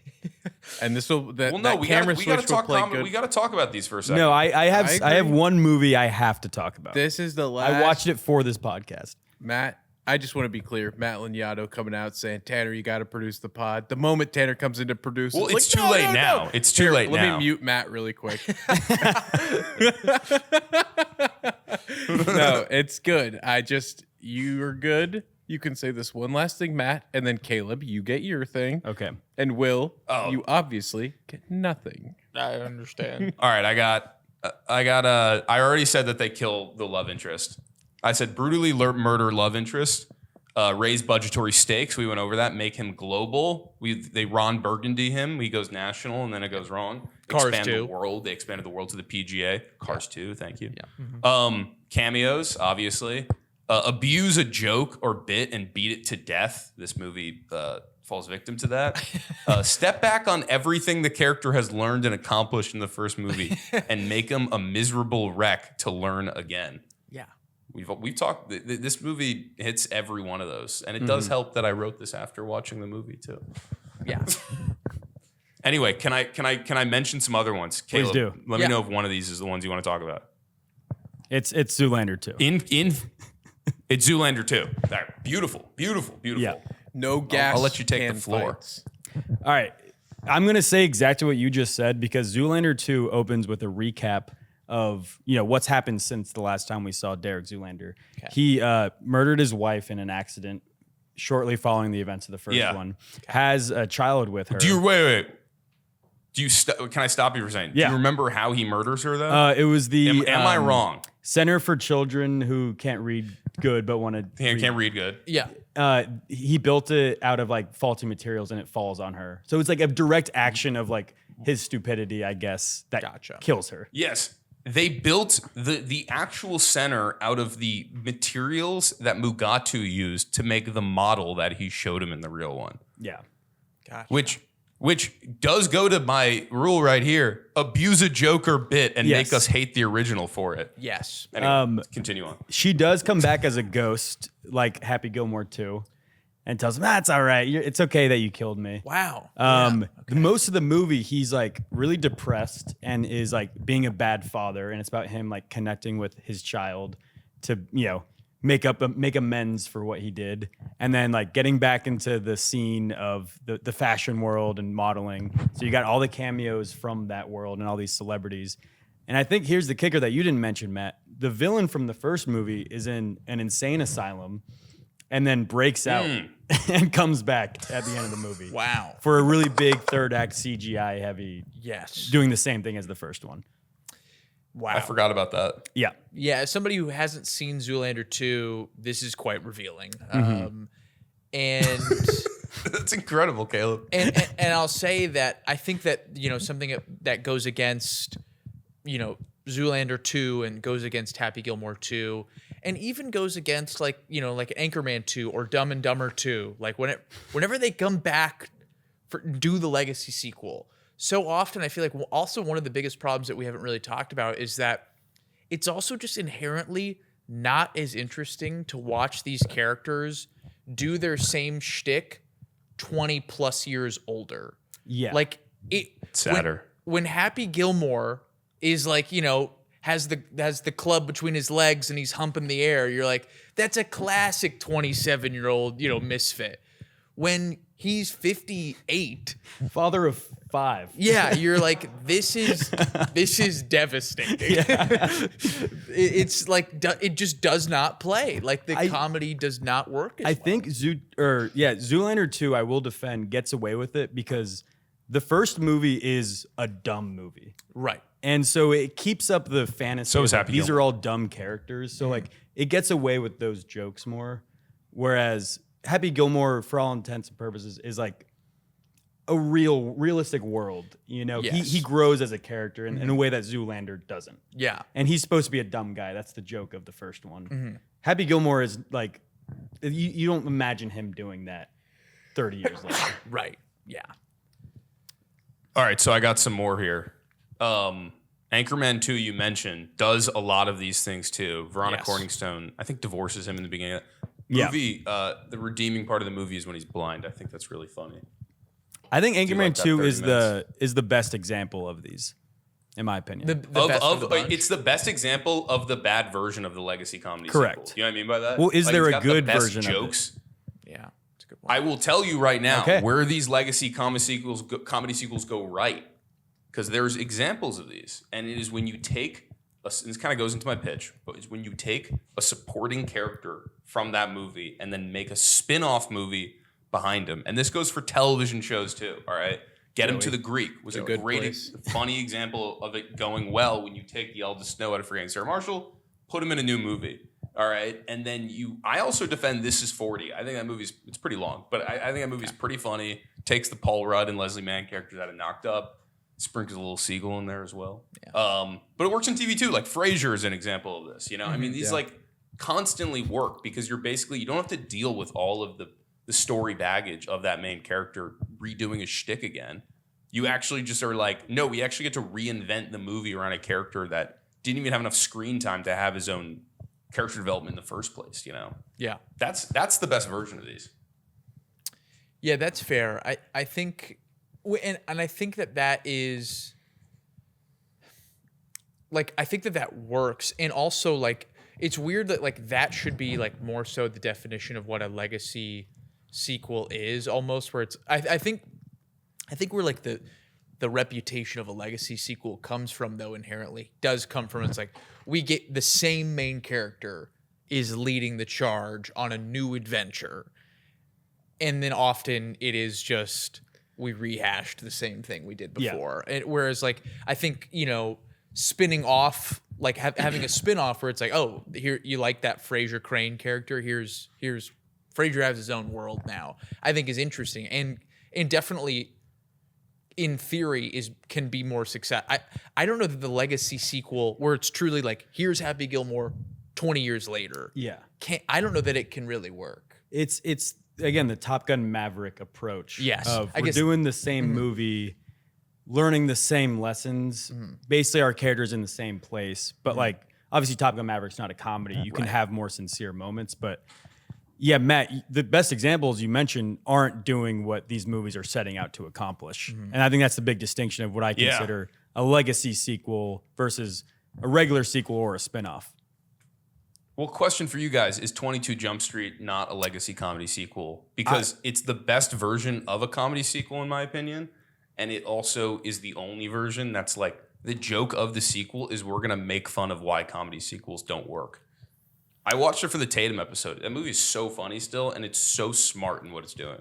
And this will that, Well, no, that we camera gotta switch will talk. play good. We gotta talk about these for a second. No, I have I agree. one movie I have to talk about. This is the last. I watched it for this podcast. Matt, I just want to be clear. Matt Lignato coming out saying, Tanner, you got to produce the pod. The moment Tanner comes in to produce, Well, it's like, too no, late no, now. no. It's too Here, late let now. me mute Matt really quick. No, it's good. You're good. You can say this one last thing, Matt, and then Caleb, you get your thing. Okay. And Will, Oh. you obviously get nothing. I understand. All right, I already said that they kill the love interest. I said brutally murder love interest, raise budgetary stakes. We went over that. Make him global. They Ron Burgundy him. He goes national, and then it goes wrong. Cars Expand 2. the world. They expanded the world to the PGA. Cars 2. Thank you. Yeah. Cameos, obviously. Abuse a joke or bit and beat it to death. This movie falls victim to that. Step back on everything the character has learned and accomplished in the first movie and make him a miserable wreck to learn again. Yeah. We've talked. This movie hits every one of those, and it does help that I wrote this after watching the movie too. Yeah. Anyway, can I mention some other ones? Please Caleb, do. Let Yeah. me know if one of these is the ones you want to talk about. It's Zoolander 2. It's Zoolander 2. Beautiful. Yeah. No gas. I'll let you take the can floor. fights. All right. I'm going to say exactly what you just said because Zoolander 2 opens with a recap of, what's happened since the last time we saw Derek Zoolander. Okay. He murdered his wife in an accident shortly following the events of the first Yeah. one. Has a child with her. Wait? Can I stop you for a second? Yeah. Do you remember how he murders her though? It was the Am I wrong? Center for Children who can't read good but want to Can't read good. Yeah. he built it out of like faulty materials and it falls on her. So it's like a direct action of like his stupidity, I guess, that Gotcha. kills her. Yes. They built the actual center out of the materials that Mugatu used to make the model that he showed him in the real one. Yeah. Gotcha. Which does go to my rule right here. Abuse a joke or bit and Yes. make us hate the original for it. Yes. Anyway, continue on. She does come back as a ghost, like Happy Gilmore 2, and tells him, it's all right. It's okay that you killed me. Wow. Most of the movie, he's like really depressed and is like being a bad father. And it's about him like connecting with his child to, make amends for what he did. And then like getting back into the scene of the fashion world and modeling. So you got all the cameos from that world and all these celebrities. And I think here's the kicker that you didn't mention, Matt. The villain from the first movie is in an insane asylum and then breaks out and comes back at the end of the movie. Wow. For a really big third act CGI heavy, Yes. doing the same thing as the first one. Wow. I forgot about that. Yeah. Yeah, as somebody who hasn't seen Zoolander 2, this is quite revealing. And That's incredible, Caleb. and I'll say that I think that something that goes against Zoolander 2 and goes against Happy Gilmore 2 and even goes against like Anchorman 2 or Dumb and Dumber 2. Like whenever they come back do the legacy sequel, so often I feel like also one of the biggest problems that we haven't really talked about is that it's also just inherently not as interesting to watch these characters do their same shtick 20 plus years older. Yeah. Like Sadder. When Happy Gilmore is like, has the club between his legs and he's humping the air, you're like, that's a classic 27-year-old, misfit. When he's 58, Father of 5. yeah, you're like, this is devastating. It's like it just does not play. Like the comedy does not work as I well. think Zoolander 2, I will defend, gets away with it because the first movie is a dumb movie. Right. And so it keeps up the fantasy. So is of, Happy these Gilmore. are all dumb characters. So like it gets away with those jokes more. Whereas Happy Gilmore, for all intents and purposes, is like a realistic world. Yes. He grows as a character in a way that Zoolander doesn't. Yeah. And he's supposed to be a dumb guy. That's the joke of the first one. Happy Gilmore is like, you don't imagine him doing that 30 years later. Right. Yeah. All right, so I got some more here. Anchorman 2, you mentioned, does a lot of these things too. Veronica Yes. Corningstone, I think, divorces him in the beginning. Yeah. Movie, the redeeming part of the movie is when he's blind. I think that's really funny. I think you Anchorman like that 2 30 is the best example of these, in my opinion. The best of the bunch. It's the best example of the bad version of the legacy comedy Correct. sequel. You know what I mean by that? Well, is there it's a got the good best version of it? jokes? Yeah. It's a good one. I will tell you right now Okay. where these legacy comedy sequels go right, because there's examples of these, and it is when you take this kind of goes into my pitch, but it's when you take a supporting character from that movie and then make a spin-off movie behind him, and this goes for television shows too. All right, Get Him to the Greek was a Good great, place. funny example of it going well when you take the eldest Snow out of Forgetting Sarah Marshall, put him in a new movie. All right, and then I also defend This Is 40. I think that it's pretty long, but I think that movie's pretty funny. Takes the Paul Rudd and Leslie Mann characters out of Knocked Up. Sprinkles a little Siegel in there as well. Yeah. But it works on TV too. Like Frasier is an example of this. I mean, these like constantly work because you don't have to deal with all of the story baggage of that main character redoing a shtick again. You actually just are like, no, we actually get to reinvent the movie around a character that didn't even have enough screen time to have his own character development in the first place. Yeah. That's the best version of these. Yeah, that's fair. I think, and I think that is, like, I think that works. And also, like, it's weird that, like, that should be, like, more so the definition of what a legacy sequel is, almost, where it's, I think where, like, the reputation of a legacy sequel comes from, though, inherently, does come from, it's like, we get the same main character is leading the charge on a new adventure. And then often it is just, we rehashed the same thing we did before. And whereas, like, I think, spinning off, like having a spin-off where it's like, oh, here, you like that Frasier Crane character, here's Frasier has his own world now, I think is interesting and definitely in theory can be more success. I don't know that the legacy sequel where it's truly like, here's Happy Gilmore 20 years later. Yeah. I don't know that it can really work. It's again the Top Gun Maverick approach. Yes, Of I we're guess- doing the same movie, learning the same lessons. Basically, our characters in the same place, but like obviously, Top Gun Maverick's not a comedy. You can have more sincere moments, but yeah, Matt, the best examples you mentioned aren't doing what these movies are setting out to accomplish, and I think that's the big distinction of what I consider a legacy sequel versus a regular sequel or a spinoff. Well, question for you guys, is 22 Jump Street not a legacy comedy sequel? Because it's the best version of a comedy sequel, in my opinion. And it also is the only version that's like, the joke of the sequel is we're going to make fun of why comedy sequels don't work. I watched it for the Tatum episode. That movie is so funny still, and it's so smart in what it's doing.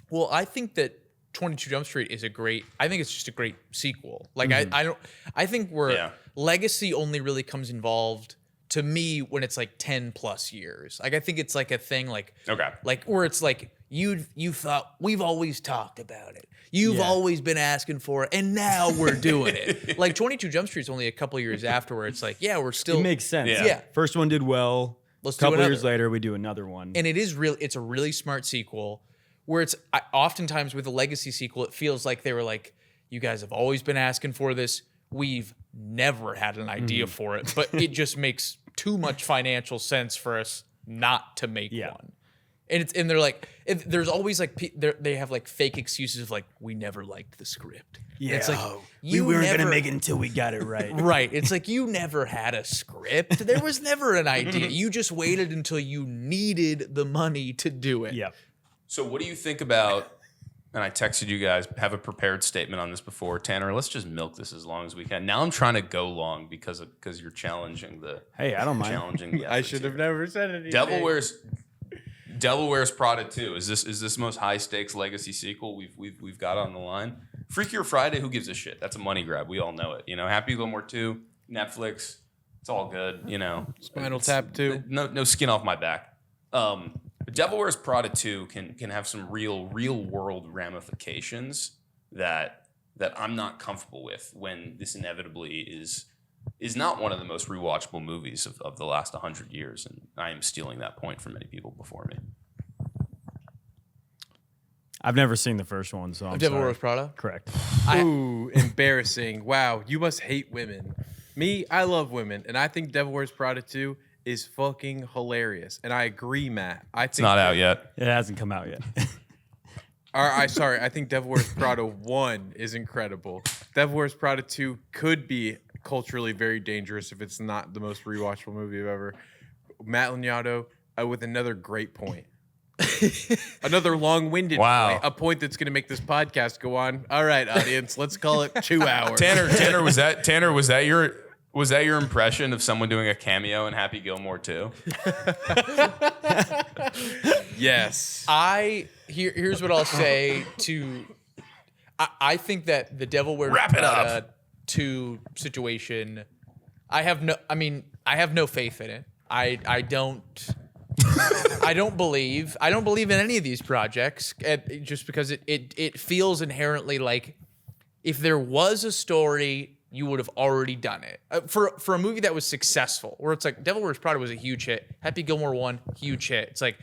Well, I think that 22 Jump Street is I think it's just a great sequel. Like, I think where legacy only really comes involved to me when it's like 10 plus years. Like, I think it's like a thing like, Okay. like where it's like, you thought we've always talked about it. You've always been asking for it, and now we're doing it. Like 22 Jump Street's only a couple years after where it's like, yeah, we're still. It makes sense. Yeah. Yeah. First one did well. Let's A do couple another. years later, we do another one. And it's a really smart sequel where oftentimes with a legacy sequel, it feels like they were like, you guys have always been asking for this. We've never had an idea for it, but it just makes too much financial sense for us not to make one. And they're like, there's always like, they have like fake excuses of like, we never liked the script. yeah, It's like, we you weren't never- gonna make it until we got it right. Right. It's like you never had a script. There was never an idea. You just waited until you needed the money to do it. Yep. So what do you think about? And I texted you guys, have a prepared statement on this before. Tanner, let's just milk this as long as we can. Now I'm trying to go long because you're challenging the. Hey, I don't mind. Challenging. The I efforts should have here. never said anything. Devil Wears Prada 2. Is this the most high stakes legacy sequel we've got on the line? Freakier Friday. Who gives a shit? That's a money grab. We all know it. Happy Gilmore 2, Netflix. It's all good. Spinal Tap 2. No skin off my back. Devil Wears Prada 2 can have some real world ramifications that I'm not comfortable with when this inevitably is not one of the most rewatchable movies of the last 100 years, and I am stealing that point from many people before me. I've never seen the first one, so I'm Devil sorry. Wears Prada? Correct. Ooh, embarrassing. Wow, you must hate women. Me, I love women, and I think Devil Wears Prada 2 is fucking hilarious. And I agree, Matt. I think It's not out yet. It hasn't come out yet. I think Devil Wears Prada 1 is incredible. Devil Wears Prada 2 could be culturally very dangerous if it's not the most rewatchable movie I've ever. Matt Lignato with another great point. Another long-winded Wow. point. A point that's going to make this podcast go on. All right, audience, let's call it 2 hours. Tanner, was that your impression of someone doing a cameo in Happy Gilmore 2? Yes. Here's what I'll say to. I think that the Devil Wears Wrap it Prada 2 situation. I have no faith in it. I don't believe in any of these projects just because it feels inherently like if there was a story, you would have already done it. For a movie that was successful, where it's like Devil Wears Prada was a huge hit, Happy Gilmore 1, huge hit. It's like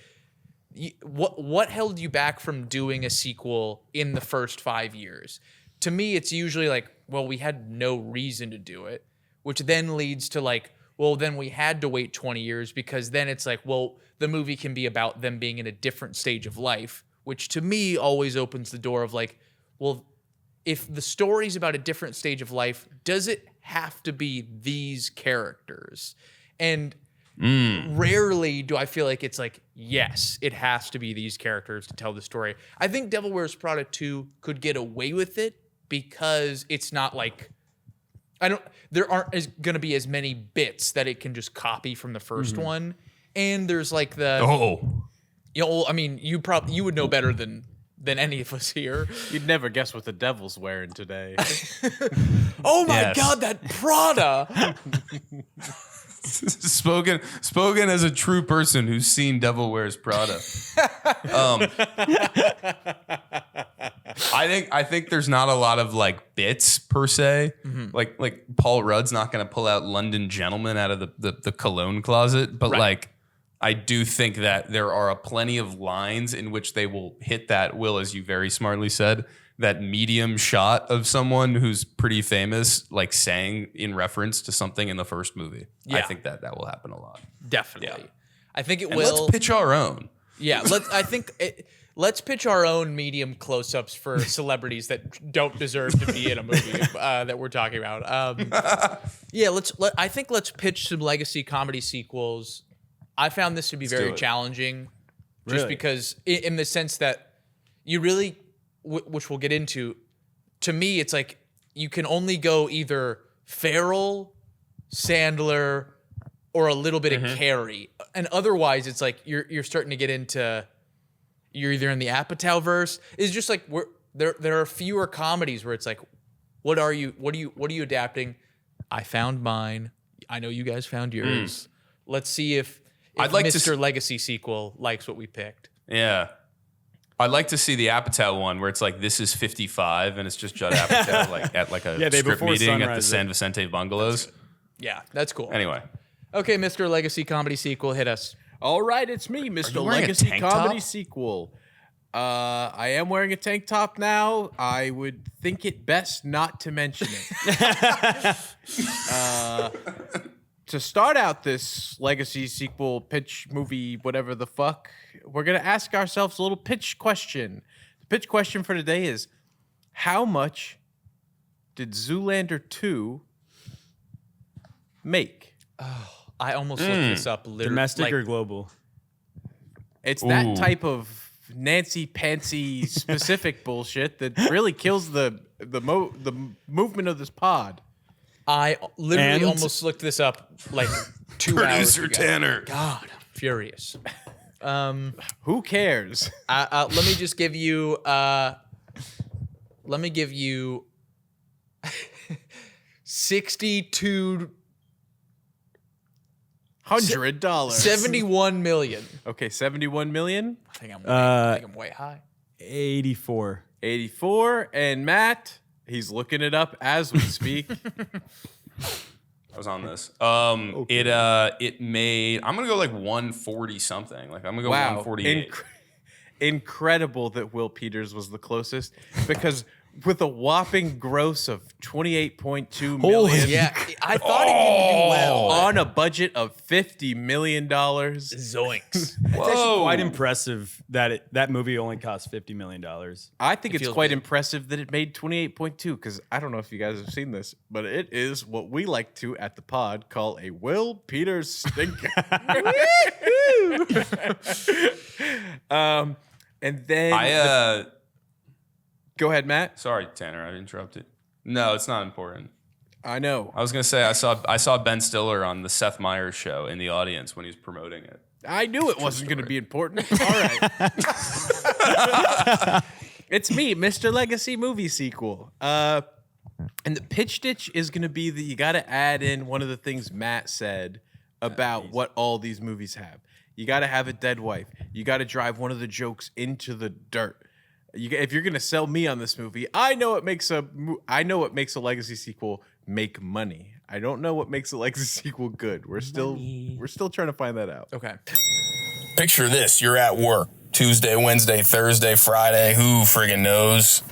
what held you back from doing a sequel in the first 5 years? To me, it's usually like, well, we had no reason to do it, which then leads to like, well, then we had to wait 20 years because then it's like, well, the movie can be about them being in a different stage of life, which to me always opens the door of like, well, if the story's about a different stage of life, does it have to be these characters? And rarely do I feel like it's like, yes, it has to be these characters to tell the story. I think Devil Wears Prada 2 could get away with it because it's not like, there aren't going to be as many bits that it can just copy from the first one. And there's like you would know better than any of us here. You'd never guess what the devil's wearing today. Oh my Yes. God, that Prada. Spoken as a true person who's seen Devil Wears Prada. I think there's not a lot of like bits per se. Like Paul Rudd's not going to pull out London Gentleman out of the cologne closet, but like I do think that there are plenty of lines in which they will hit that, Will, as you very smartly said, that medium shot of someone who's pretty famous, like saying in reference to something in the first movie. I Yeah. think that will happen a lot. Definitely. Yeah. I think it And will. let's pitch our own. Yeah, let's pitch our own medium close-ups for celebrities that don't deserve to be in a movie that we're talking about. I think let's pitch some legacy comedy sequels. I found this to be very do it. challenging, just Really? because in the sense that you really, which we'll get into. To me, it's like you can only go either Farrell, Sandler, or a little bit of Carey, and otherwise it's like you're starting to get into, you're either in the Apatow verse. It's just like there are fewer comedies where it's like, what are you adapting? I found mine. I know you guys found yours. Let's see if I'd like to Mr. Legacy sequel likes what we picked. Yeah. I'd like to see the Apatow one where it's like, this is 55, and it's just Judd Apatow like at like a they script before meeting at the sunrise San Vicente Bungalows. Yeah, that's cool. Anyway, Okay, Mr. Legacy Comedy Sequel, hit us. All right, it's me, Mr. you wearing a Legacy tank Comedy top? Sequel. I am wearing a tank top now. I would think it best not to mention it. To start out this Legacy Sequel pitch movie, whatever the fuck, we're going to ask ourselves a little pitch question. The pitch question for today is, how much did Zoolander 2 make? I almost looked this up. Literally, Domestic or global? It's that Ooh. type of Nancy Pantsy specific bullshit that really kills the movement of this pod. I literally And- almost looked this up like 2 hours producer ago. Tanner. God, I'm furious. Who cares? Let me just give you. Let me give you. $62, $100. 71 million. Okay, 71 million, I think I'm way high. 84. 84, and Matt, he's looking it up as we speak. I was on this. It made. I'm gonna go like 140 something. Like I'm gonna go Wow, 148. incredible that Will Peters was the closest, because with a whopping gross of 28.2 million Yeah, I thought he didn't do well. on a budget of $50 million. Zoinks. It's actually Whoa. quite impressive that that movie only cost $50 million. I think it's feels quite good. impressive that it made 28.2, because I don't know if you guys have seen this, but it is what we like to at the pod call a Will Peters stinker. And then go ahead, Matt. Sorry, Tanner, I interrupted. No, it's not important. I know. I was gonna say I saw Ben Stiller on the Seth Meyers show in the audience when he was promoting it. I knew it wasn't going to be important. All right. It's me, Mr. Legacy Movie Sequel. And the pitch ditch is going to be that you got to add in one of the things Matt said about what all these movies have. You got to have a dead wife. You got to drive one of the jokes into the dirt. If you're going to sell me on this movie, I know what makes a Legacy sequel make money. I don't know what makes a Legacy sequel good. We're still trying to find that out. Okay. Picture this, you're at work. Tuesday, Wednesday, Thursday, Friday, who friggin' knows?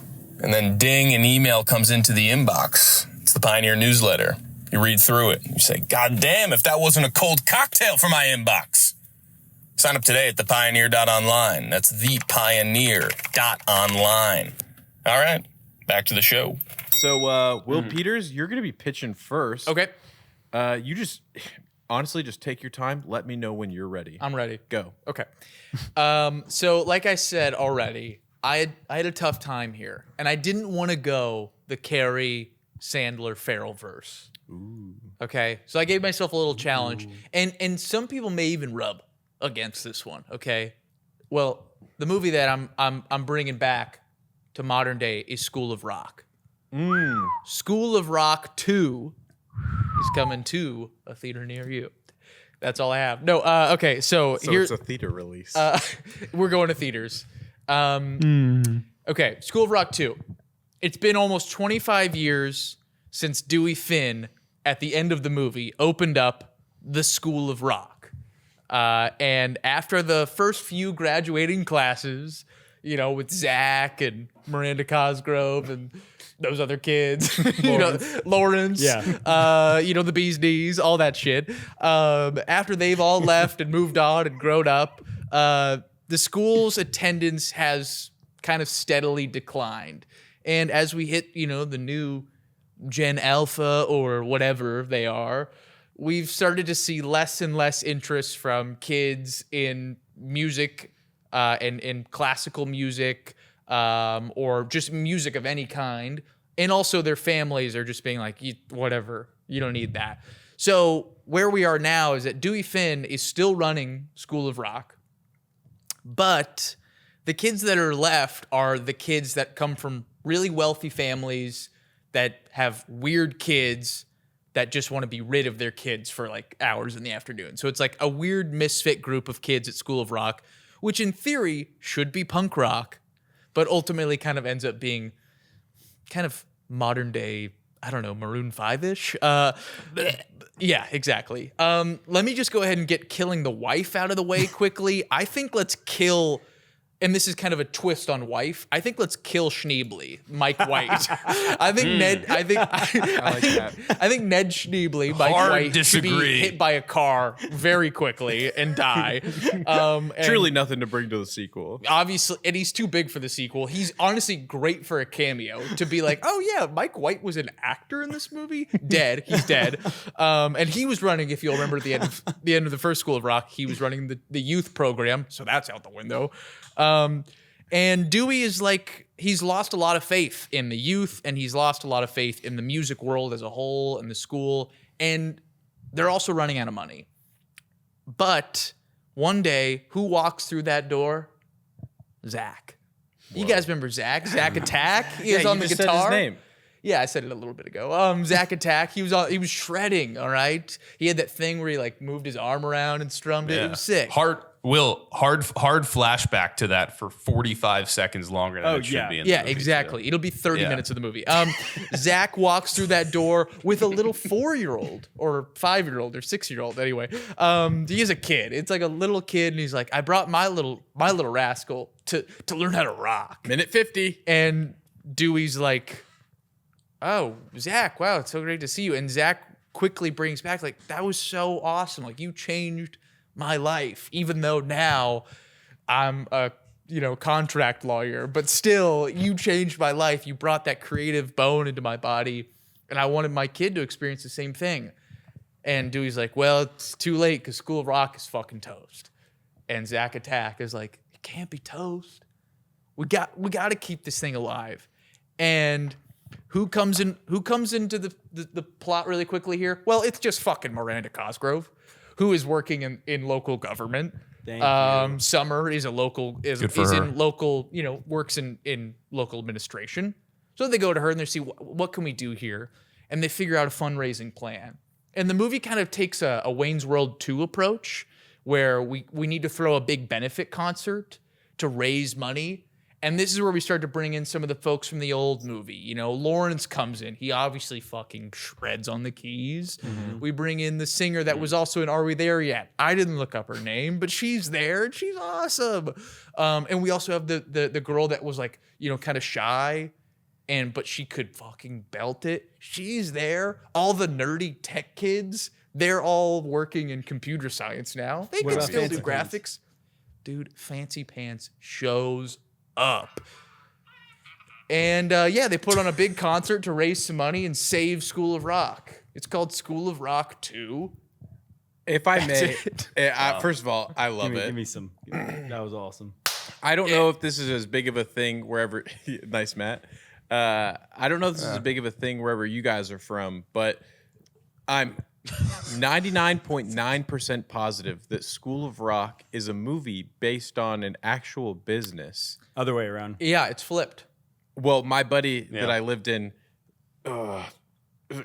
And then ding, an email comes into the inbox. It's the Pioneer newsletter. You read through it. You say, God damn, if that wasn't a cold cocktail for my inbox. Sign up today at thepioneer.online. That's thepioneer.online. All right, back to the show. So, Will Peters, you're going to be pitching first. Okay. You just honestly just take your time. Let me know when you're ready. I'm ready. Go. Okay. So like I said already, I had a tough time here, and I didn't want to go the Carey Sandler Farrell verse. Ooh. Okay. So I gave myself a little challenge, and some people may even rub against this one. Okay. Well, the movie that I'm bringing back to modern day is School of Rock. School of Rock 2 is coming to a theater near you. That's all I have. No, okay, so here, it's a theater release. we're going to theaters. Okay, School of Rock 2. It's been almost 25 years since Dewey Finn, at the end of the movie, opened up the School of Rock. And after the first few graduating classes, you know, with Zach and Miranda Cosgrove and those other kids, Lawrence, the Bee's Knees, all that shit. After they've all left and moved on and grown up, the school's attendance has kind of steadily declined. And as we hit, the new Gen Alpha or whatever they are, we've started to see less and less interest from kids in music and in classical music, or just music of any kind. And also their families are just being like, whatever, you don't need that. So where we are now is that Dewey Finn is still running School of Rock, but the kids that are left are the kids that come from really wealthy families that have weird kids that just want to be rid of their kids for like hours in the afternoon. So it's like a weird misfit group of kids at School of Rock, which in theory should be punk rock, but ultimately kind of ends up being kind of modern day, I don't know, Maroon 5-ish. Yeah, exactly. Let me just go ahead and get killing the wife out of the way quickly. I think let's kill, and this is kind of a twist on wife. I think let's kill Schneebly, Mike White. I think Ned. I think I think Ned Schneebly, Mike Hard White, should disagree. be hit by a car very quickly and die. And Truly nothing to bring to the sequel. obviously, and he's too big for the sequel. He's honestly great for a cameo to be like, oh yeah, Mike White was an actor in this movie. Dead, he's dead. And he was running, if you'll remember, at the end of the first School of Rock, he was running the youth program, so that's out the window. And Dewey is like, he's lost a lot of faith in the youth, and he's lost a lot of faith in the music world as a whole and the school, and they're also running out of money. But one day, who walks through that door? Zach. You guys remember Zach? Zach Attack? He was on the guitar. Said his name. Yeah, I said it a little bit ago. Zach Attack. He was shredding. All right. He had that thing where he like moved his arm around and strummed it. It was sick. Hard flashback to that for 45 seconds longer than it should be in the Yeah, movie, exactly. too. It'll be 30 Yeah. minutes of the movie. Zach walks through that door with a little 4-year-old or 5-year-old or 6-year-old. Anyway, he is a kid. It's like a little kid, and he's like, "I brought my little rascal to learn how to rock." Minute 50. And Dewey's like, "Oh, Zach, wow, it's so great to see you." And Zach quickly brings back, like, "That was so awesome. Like, you changed my life, even though now I'm a, contract lawyer, but still you changed my life. You brought that creative bone into my body, and I wanted my kid to experience the same thing." And Dewey's like, "Well, it's too late because School of Rock is fucking toast." And Zach Attack is like, "It can't be toast. We got to keep this thing alive." And who comes into the plot really quickly here? Well, it's just fucking Miranda Cosgrove, who is working in local government. Thank you. Summer is Good for her. in local, works in local administration. So they go to her and they see what can we do here, and they figure out a fundraising plan. And the movie kind of takes a Wayne's World 2 approach, where we need to throw a big benefit concert to raise money. And this is where we start to bring in some of the folks from the old movie. Lawrence comes in. He obviously fucking shreds on the keys. Mm-hmm. We bring in the singer that was also in Are We There Yet? I didn't look up her name, but she's there and she's awesome. And we also have the girl that was like, kind of shy, but she could fucking belt it. She's there. All the nerdy tech kids, they're all working in computer science now. They can still do graphics. Dude, Fancy Pants shows up. And they put on a big concert to raise some money and save School of Rock. It's called School of Rock 2. If I may, it. first of all, I love Give it. me some. That was awesome. I don't know if this is as big of a thing wherever. Nice, Matt. I don't know if this is as big of a thing wherever you guys are from, but I'm 99.9% positive that School of Rock is a movie based on an actual business. Other way around. Yeah, it's flipped. Well, my buddy that I lived in,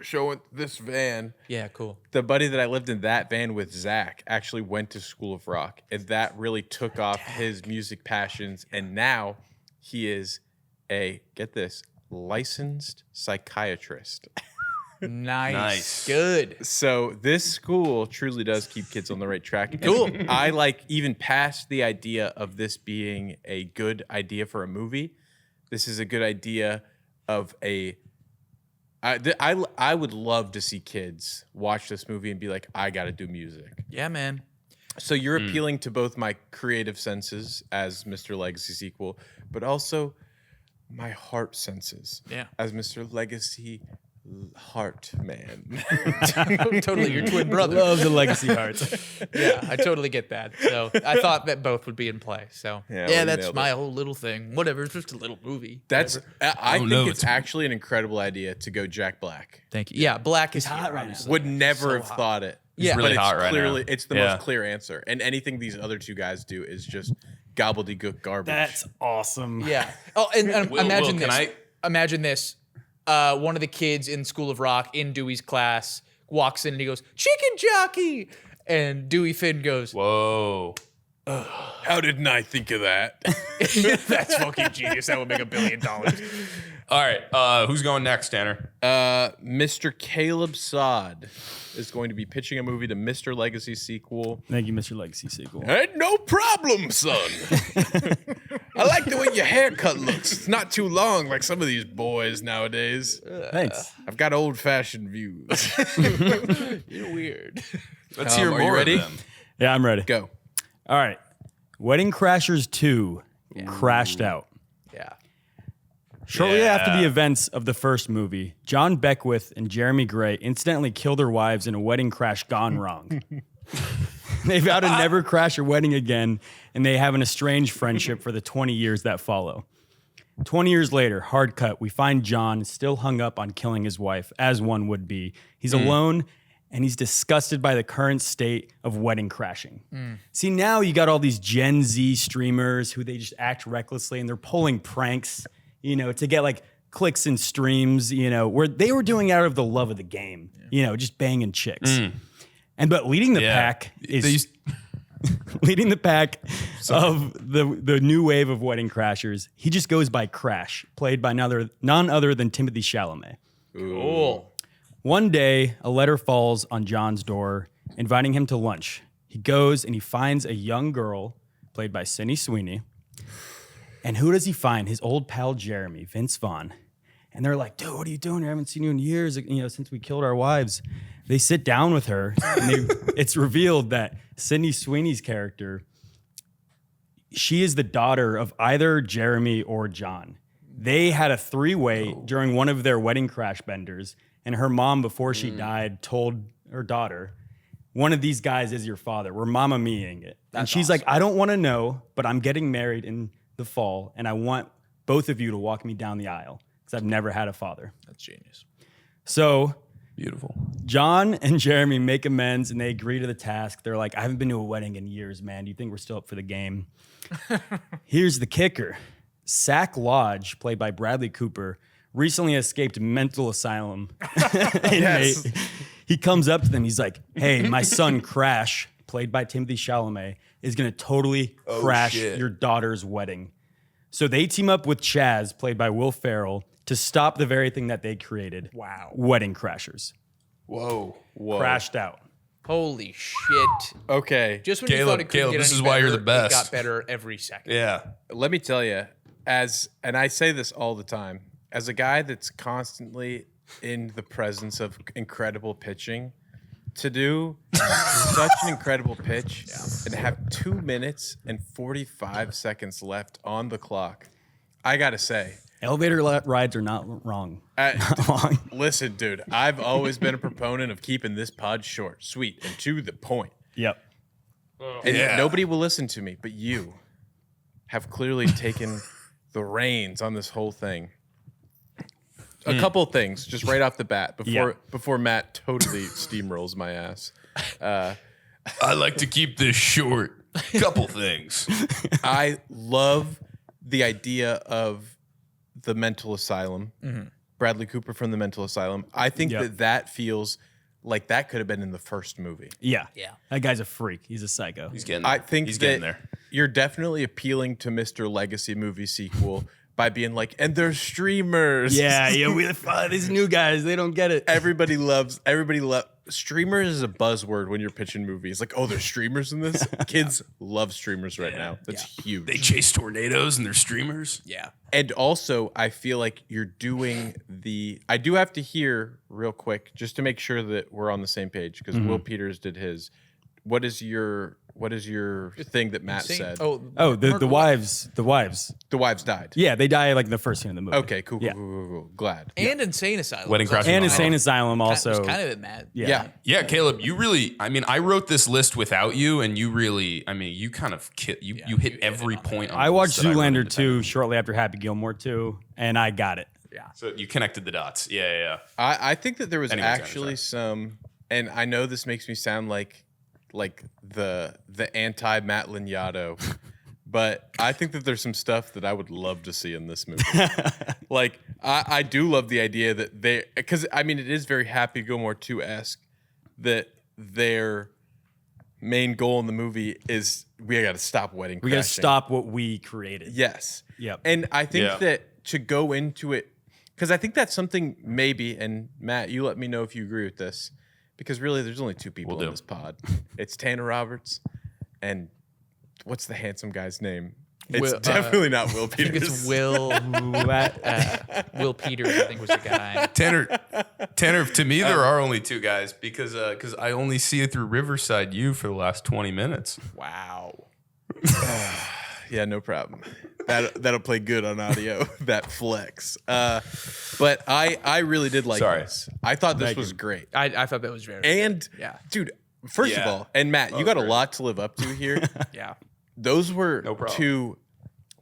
showing this van. Yeah, cool. The buddy that I lived in that van with, Zach, actually went to School of Rock, and that really took off his music passions. And now he is get this, licensed psychiatrist. Nice. Good. So this school truly does keep kids on the right track. Cool. And I even past the idea of this being a good idea for a movie. This is a good idea of I would love to see kids watch this movie and be like, I got to do music. Yeah, man. So you're appealing to both my creative senses as Mr. Legacy sequel, but also my heart senses as Mr. Legacy heart man. Totally, your twin brother. Love the legacy hearts. Yeah, I totally get that. So I thought that both would be in play. So Yeah, yeah, we that's nailed my it. whole little thing. Whatever, it's just a little movie. That's I think no, it's actually an incredible idea to go Jack Black. Thank you. Yeah, Black is hot here, right now. obviously. Would never have thought it. Yeah. really but hot it's right clearly now. it's the Yeah. most clear answer. And anything these other two guys do is just gobbledygook garbage. That's awesome. Yeah. Oh, and Will, imagine can this. I- Imagine this. One of the kids in School of Rock in Dewey's class walks in and he goes, "Chicken jockey," and Dewey Finn goes, Whoa. How didn't I think of that? That's fucking genius. That would make $1 billion. All right, who's going next, Tanner? Mr. Caleb Saad is going to be pitching a movie to Mr. Legacy sequel. Thank you, Mr. Legacy sequel. Ain't no problem, son. I like the way your haircut looks. It's not too long like some of these boys nowadays. Thanks. I've got old-fashioned views. You're weird. Let's hear are more you ready? of them. Yeah, I'm ready. Go. All right. Wedding Crashers 2 crashed out. Yeah. Shortly after the Yeah. events of the first movie, John Beckwith and Jeremy Gray incidentally killed their wives in a wedding crash gone wrong. They vow to never crash a wedding again, and they have an estranged friendship for the 20 years that follow. 20 years later, hard cut, we find John still hung up on killing his wife, as one would be. He's alone, and he's disgusted by the current state of wedding crashing. See, now you got all these Gen Z streamers who they just act recklessly, and they're pulling pranks, to get like clicks and streams, where they were doing it out of the love of the game, just banging chicks. But leading the pack is leading the pack of the new wave of wedding crashers. He just goes by Crash, played by none other than Timothy Chalamet. Cool. One day, a letter falls on John's door, inviting him to lunch. He goes and he finds a young girl, played by Sydney Sweeney. And who does he find? His old pal Jeremy, Vince Vaughn. And they're like, dude, what are you doing? I haven't seen you in years, since we killed our wives. They sit down with her, and it's revealed that Sydney Sweeney's character, she is the daughter of either Jeremy or John. They had a three-way during one of their wedding crash benders, and her mom, before she died, told her daughter, one of these guys is your father. We're mama meing it. And she's like, I don't want to know, but I'm getting married in the fall, and I want both of you to walk me down the aisle because I've never had a father. That's genius. So Beautiful. John and Jeremy make amends, and they agree to the task. They're like, I haven't been to a wedding in years, man. Do you think we're still up for the game? Here's the kicker. Sack Lodge, played by Bradley Cooper, recently escaped mental asylum inmate. He comes up to them. He's like, hey, my son Crash, played by Timothy Chalamet, is going to totally crash your daughter's wedding. So they team up with Chaz, played by Will Ferrell, to stop the very thing that they created. Wow. Wedding crashers. Whoa. Crashed out. Holy shit. Okay. Just when you Caleb, thought it couldn't get this any is why you're better, the best. It got better every second. Yeah. Let me tell you, and I say this all the time, as a guy that's constantly in the presence of incredible pitching, to do such an incredible pitch and have 2 minutes and 45 seconds left on the clock, I gotta say, Elevator rides are not wrong. listen, dude, I've always been a proponent of keeping this pod short, sweet, and to the point. Yep. And Yeah. nobody will listen to me, but you have clearly taken the reins on this whole thing. A couple things, just right off the bat, before Matt totally steamrolls my ass. I like to keep this short. Couple things. I love the idea of the mental asylum. Bradley Cooper from the mental asylum. I think that feels like that could have been in the first movie. Yeah. Yeah. That guy's a freak. He's a psycho. He's getting there. I think he's that getting there. you're definitely appealing to Mr. Legacy movie sequel by being like, and they're streamers. Yeah, these new guys, they don't get it. Everybody loves streamers is a buzzword when you're pitching movies. Like, oh, there's streamers in this. Kids love streamers right now. That's huge. They chase tornadoes and they're streamers. Yeah. And also, I feel like you're doing I do have to hear real quick just to make sure that we're on the same page because Will Peters did his. What is your thing that Matt said? The wives. The wives died. Yeah, they die like the first scene of the movie. Okay, cool. Yeah. Glad. And Insane Asylum. Wedding was also Crashing And on Insane Asylum also. was kind of it, Matt. Yeah. Yeah. Caleb, you really, I wrote this list without you, and you really, you kind of, you hit every point on I the watched list that I wrote Zoolander independently. 2 shortly after Happy Gilmore 2, and I got it. So you connected the dots. Yeah. I think that there was Anyways, actually some, and I know this makes me sound like the anti Matt Lignato, but I think that there's some stuff that I would love to see in this movie. Like I do love the idea that because it is very Happy Gilmore 2-esque that they're main goal in the movie is we got to stop wedding crashing. We gotta stop what we created. Yes. Yep. And I think Yeah. that to go into it, because I think that's something maybe, and Matt, you let me know if you agree with this, because really there's only two people Will in do. this pod. It's Tanner Roberts and what's the handsome guy's name? It's Will- definitely not Will I think Peters. it's Will. Will Peters, I think, was the guy. Tanner. To me, there are only two guys because I only see it through Riverside U for the last 20 minutes. Wow. Yeah, no problem. That'll play good on audio. That flex. But I really did like Sorry. this. I thought this was great. I thought that was very And Yeah. dude, first of Yeah. all, and Matt, you got a great. lot to live up to here. Yeah. Those were No problem. two.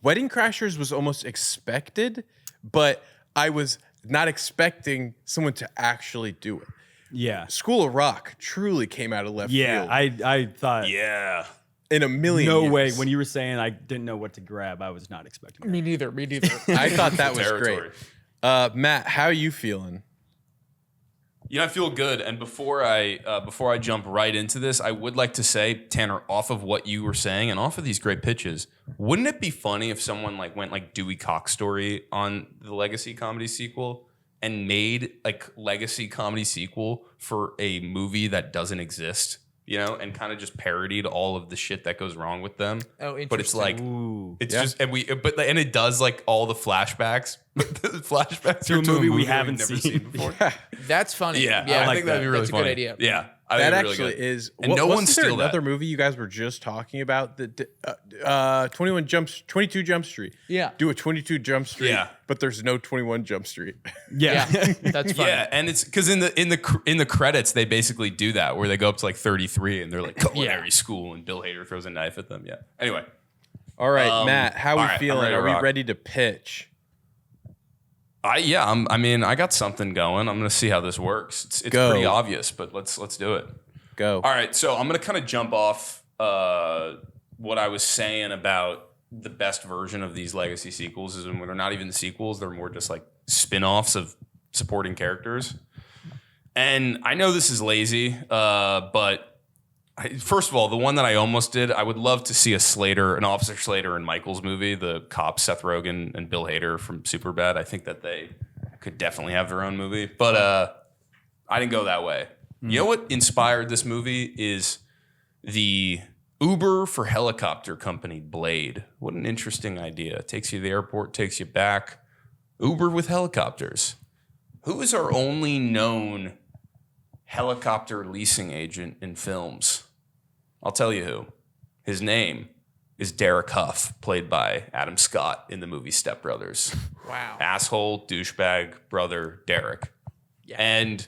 Wedding Crashers was almost expected, but I was not expecting someone to actually do it. Yeah. School of Rock truly came out of left Yeah. field I thought Yeah. in a million no years. way. When you were saying I didn't know what to grab, I was not expecting that. Me neither. I thought that was Territory. great. Matt, how are you feeling? I feel good. And before I jump right into this, I would like to say, Tanner, off of what you were saying and off of these great pitches, wouldn't it be funny if someone went like Dewey Cox Story on the Legacy comedy sequel and made like Legacy comedy sequel for a movie that doesn't exist, and kind of just parodied all of the shit that goes wrong with them. Oh, But it's like Ooh. it's Yeah. just and it does like all the flashbacks, but the flashbacks To a are movie we we've haven't never seen. before. That's funny. Yeah, yeah, I like think that'd be that. really That's a funny. good idea. Yeah, I That think it'd be actually really good. is. And no one wasn't there steal that. another movie you guys were just talking about that 22 Jump Street. Yeah. Do a 22 Jump Street. Yeah. But there's no 21 Jump Street. Yeah. Yeah. That's funny. Yeah, and it's because in the credits they basically do that where they go up to like 33 and they're like culinary school and Bill Hader throws a knife at them. Yeah. Anyway, All right, Matt, how all we right, I'm feeling? ready to Are we rock. ready to pitch? I got something going. I'm gonna see how this works. It's Go. pretty obvious, but let's do it. Go. All right, so I'm gonna kind of jump off what I was saying about the best version of these legacy sequels is when they're not even the sequels; they're more just like spin-offs of supporting characters. And I know this is lazy, but first of all, the one that I almost did, I would love to see an Officer Slater and Michaels movie, the cops Seth Rogen and Bill Hader from Superbad. I think that they could definitely have their own movie, but I didn't go that way. You know what inspired this movie is the Uber for helicopter company Blade. What an interesting idea. Takes you to the airport, takes you back. Uber with helicopters. Who is our only known helicopter leasing agent in films? I'll tell you who. His name is Derek Huff, played by Adam Scott in the movie Step Brothers. Wow. Asshole, douchebag, brother, Derek. Yeah. And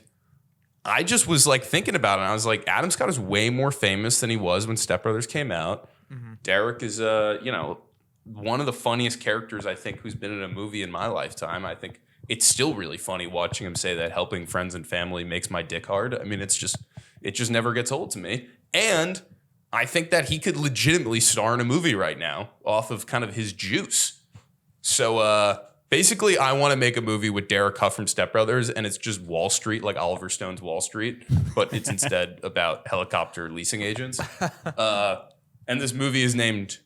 I just was like thinking about it. And I was like, Adam Scott is way more famous than he was when Step Brothers came out. Derek is, one of the funniest characters I think who's been in a movie in my lifetime. I think it's still really funny watching him say that helping friends and family makes my dick hard. I mean, it just never gets old to me. And I think that he could legitimately star in a movie right now off of kind of his juice. So basically, I want to make a movie with Derek Huff from Step Brothers, and it's just Wall Street, like Oliver Stone's Wall Street, but it's instead about helicopter leasing agents. And this movie is named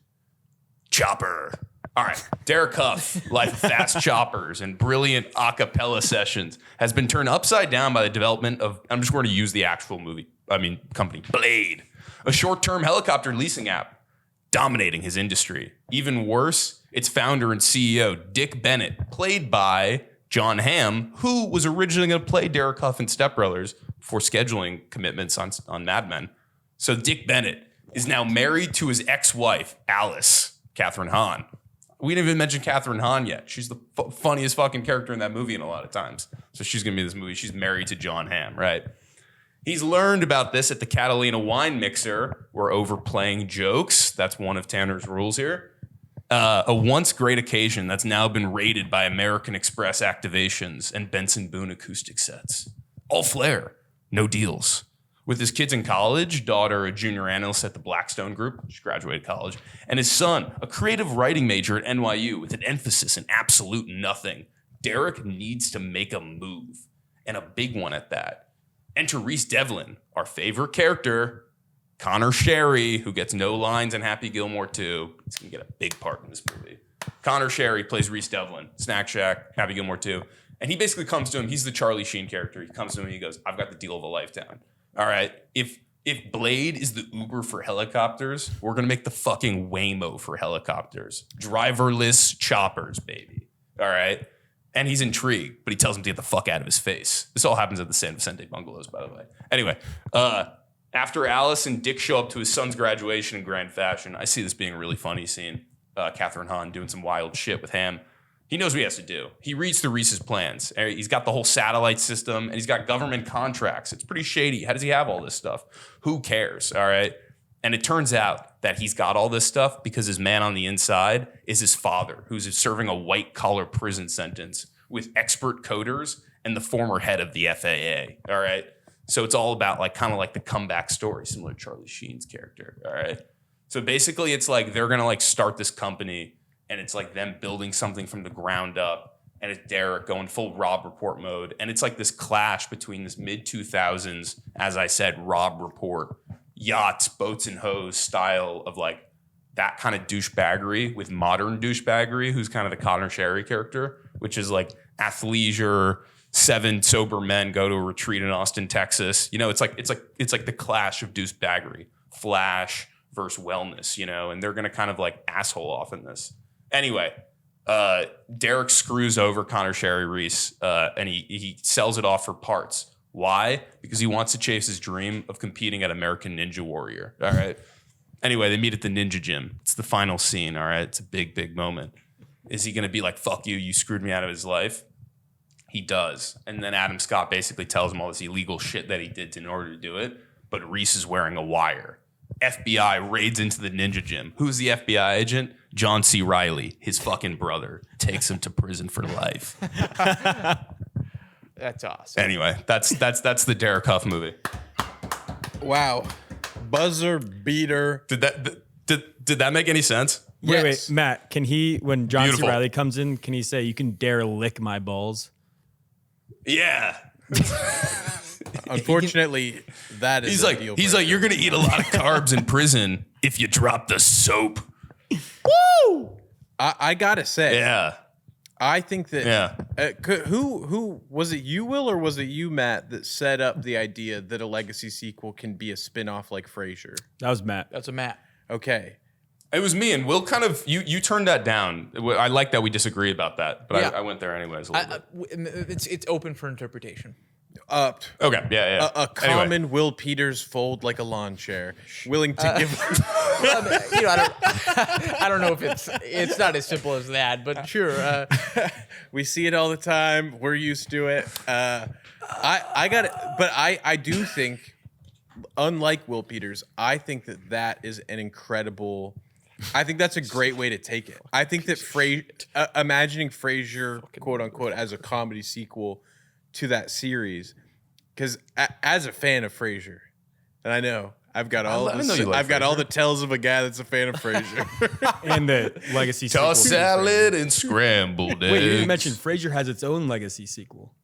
Chopper. All right, Derek Huff, Life of Fast Choppers and brilliant a cappella sessions, has been turned upside down by the development of, I'm just going to use the actual company, Blade, a short-term helicopter leasing app dominating his industry. Even worse, its founder and CEO, Dick Bennett, played by John Hamm, who was originally going to play Derek Huff in Step Brothers before scheduling commitments on Mad Men. So Dick Bennett is now married to his ex-wife, Alice, Catherine Hahn. We didn't even mention Catherine Hahn yet. She's the funniest fucking character in that movie in a lot of times. So she's going to be in this movie. She's married to John Hamm, right? He's learned about this at the Catalina wine mixer. We're overplaying jokes. That's one of Tanner's rules here. A once great occasion that's now been raided by American Express activations and Benson Boone acoustic sets. All flair, no deals. With his kids in college, daughter a junior analyst at the Blackstone Group, she graduated college, and his son, a creative writing major at NYU with an emphasis in absolute nothing, Derek needs to make a move, and a big one at that. Enter Reese Devlin, our favorite character, Connor Sherry, who gets no lines in Happy Gilmore 2, he's going to get a big part in this movie. Connor Sherry plays Reese Devlin, Snack Shack, Happy Gilmore 2. And he basically comes to him. He's the Charlie Sheen character. He comes to him and he goes, I've got the deal of a lifetime. All right. If Blade is the Uber for helicopters, we're going to make the fucking Waymo for helicopters. Driverless choppers, baby. All right. And he's intrigued, but he tells him to get the fuck out of his face. This all happens at the San Vicente Bungalows, by the way. Anyway, after Alice and Dick show up to his son's graduation in grand fashion, I see this being a really funny scene. Catherine Hahn doing some wild shit with Ham. He knows what he has to do. He reads through Reese's plans. He's got the whole satellite system, and he's got government contracts. It's pretty shady. How does he have all this stuff? Who cares, all right? And it turns out that he's got all this stuff because his man on the inside is his father, who's serving a white-collar prison sentence with expert coders and the former head of the FAA, all right? So it's all about kind of like the comeback story, similar to Charlie Sheen's character, all right? So basically it's like they're going to start this company, and it's like them building something from the ground up, and it's Derek going full Rob Report mode. And it's like this clash between this mid-2000s, as I said, Rob Report, yachts, boats and hoes style of that kind of douchebaggery with modern douchebaggery, who's kind of the Connor Sherry character, which is like athleisure, 7 sober men go to a retreat in Austin, Texas. It's like the clash of douchebaggery, Flash versus wellness, and they're going to kind of asshole off in this. Anyway, Derek screws over Connor Sherry Reese, and he sells it off for parts. Why? Because he wants to chase his dream of competing at American Ninja Warrior. All right. Anyway, they meet at the Ninja Gym. It's the final scene. All right. It's a big, big moment. Is he going to be like, fuck you, you screwed me out of his life? He does. And then Adam Scott basically tells him all this illegal shit that he did in order to do it. But Reese is wearing a wire. FBI raids into the Ninja Gym. Who's the FBI agent? John C. Reilly, his fucking brother, takes him to prison for life. That's awesome. Anyway, that's the Derek Huff movie. Wow. Buzzer beater. Did that make any sense? Wait, Matt, can he, when John Beautiful. C. Reilly comes in, can he say, you can dare lick my balls? Yeah. Unfortunately, that is a deal he's breaker. like, you're gonna eat a lot of carbs in prison if you drop the soap. Woo! I gotta say, Yeah. I think that Yeah. who was it, you, Will, or was it you, Matt, that set up the idea that a legacy sequel can be a spin-off like Frasier? That was Matt. That's a Matt. Okay. It was me, and Will kind of you turned that down. I like that we disagree about that, but Yeah. I went there anyways a little bit. It's open for interpretation. Okay, yeah. A common Will Peters fold like a lawn chair, willing to give. I don't know if it's not as simple as that, but sure. We see it all the time. We're used to it. I got it, but I do think, unlike Will Peters, I think that is an incredible. I think that's a great way to take it. I think that imagining Frasier, quote unquote, as a comedy sequel to that series, because as a fan of Frasier, and I know I've got all the tells of a guy that's a fan of Frasier. And the legacy sequel. Toss salad and scrambled eggs. Wait, you didn't mention Frasier has its own legacy sequel.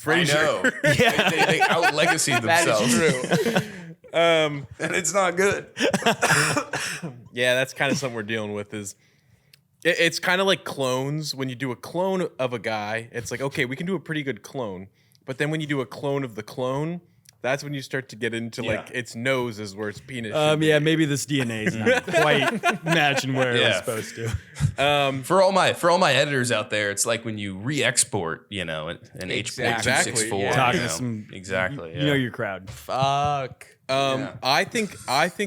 I know. Yeah. They out legacy themselves. That is true. And it's not good. Yeah, that's kind of something we're dealing with. It's kind of like clones. When you do a clone of a guy, it's like, okay, we can do a pretty good clone. But then when you do a clone of the clone, that's when you start to get into its nose is where its penis should be. Yeah, maybe this DNA is not quite matching where it was supposed to. For all my editors out there, it's like when you re-export, an H.264. Yeah. Talking to some, Exactly. you know your crowd. Fuck. I think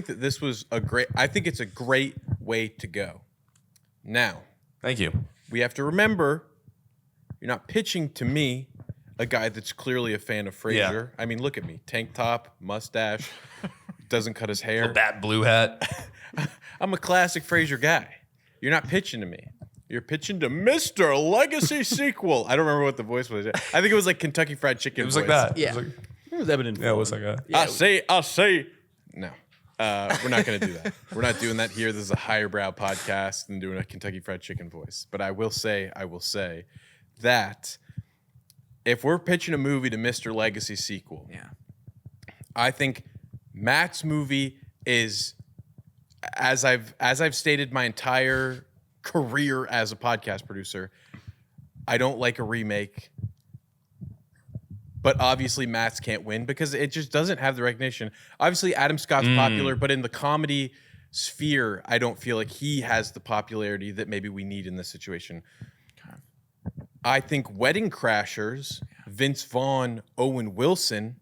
that this was I think it's a great way to go. Now, Thank you. we have to remember, you're not pitching to me a guy that's clearly a fan of Frasier. Yeah. I mean, look at me. Tank top, mustache, doesn't cut his hair. Bat blue hat. I'm a classic Frasier guy. You're not pitching to me. You're pitching to Mr. Legacy Sequel. I don't remember what the voice was. I think it was like Kentucky Fried Chicken. It was like that. Yeah. It was evident. Yeah, it was like that. I'll say. No. We're not going to do that. We're not doing that here. This is a higher brow podcast than doing a Kentucky Fried Chicken voice. But I will say that if we're pitching a movie to Mr. Legacy Sequel, Yeah. I think Matt's movie is, as I've stated my entire career as a podcast producer, I don't like a remake. But obviously Matt's can't win because it just doesn't have the recognition. Obviously Adam Scott's popular, but in the comedy sphere, I don't feel like he has the popularity that maybe we need in this situation. I think Wedding Crashers, Vince Vaughn, Owen Wilson,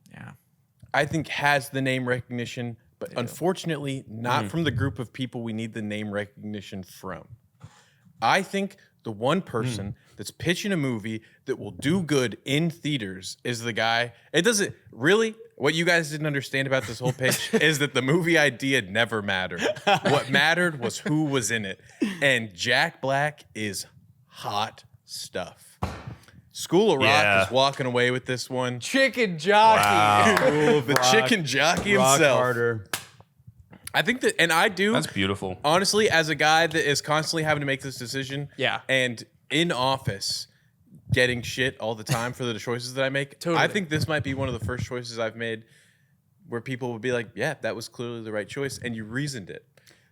I think has the name recognition, but unfortunately not from the group of people we need the name recognition from. I think the one person that's pitching a movie that will do good in theaters is the guy. It doesn't really. What you guys didn't understand about this whole pitch is that the movie idea never mattered. What mattered was who was in it. And Jack Black is hot stuff. School of Rock is walking away with this one. Chicken jockey. Wow. The chicken jockey Rock himself. harder. I think that, and I do. That's beautiful. Honestly, as a guy that is constantly having to make this decision, and in office, getting shit all the time for the choices that I make, I think this might be one of the first choices I've made where people would be like, yeah, that was clearly the right choice, and you reasoned it.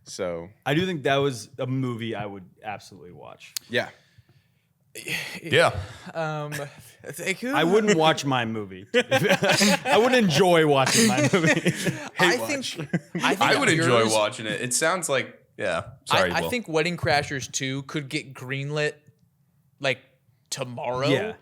So I do think that was a movie I would absolutely watch. yeah. Yeah. I wouldn't watch my movie. I wouldn't enjoy watching my movie. I would enjoy watching it. It sounds like, sorry. I think Wedding Crashers 2 could get greenlit like tomorrow. Yeah.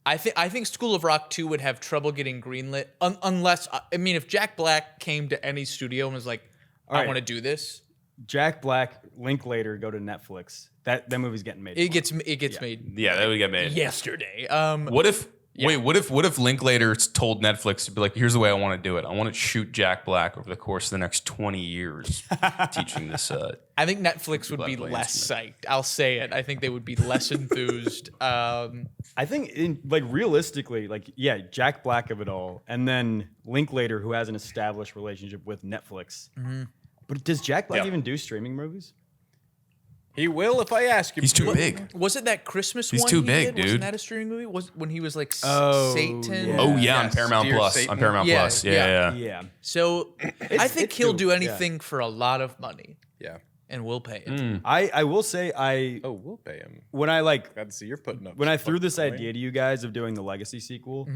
I think School of Rock 2 would have trouble getting greenlit unless, I mean, if Jack Black came to any studio and was like, I want to do this. Jack Black, Linklater, go to Netflix. That movie's getting made. It gets made. Yeah, that would get made. Yesterday. What if what if Linklater told Netflix to be like, here's the way I want to do it. I want to shoot Jack Black over the course of the next 20 years teaching this. I think Netflix would be less psyched. I'll say it. I think they would be less enthused. I think realistically, Jack Black of it all, and then Linklater, who has an established relationship with Netflix. Mm-hmm. But does Jack Black even do streaming movies? He will if I ask him. He's too big. Was it that Christmas one? He's too big, did? dude. Wasn't that a streaming movie? Was when he was like Satan? Yeah. Oh yeah, on Yes, Paramount Dear Plus. Satan. On Paramount Yeah, Plus. yeah. Yeah. So I think it's he'll doable, do anything for a lot of money, Yeah. and we'll pay it. I will say Oh, we'll pay him. when I Glad to see you're putting up. when I threw this idea to you guys of doing the Legacy sequel,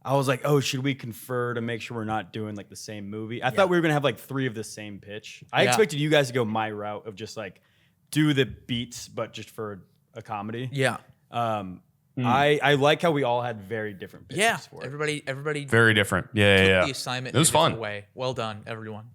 I was like, oh, should we confer to make sure we're not doing like the same movie? I thought we were gonna have like 3 of the same pitch. I expected you guys to go my route of just like do the beats, but just for a comedy. Yeah, I like how we all had very different pitches yeah. for it. Everybody Very different. Yeah. the assignment. It was in a different fun. Way. Well done, everyone.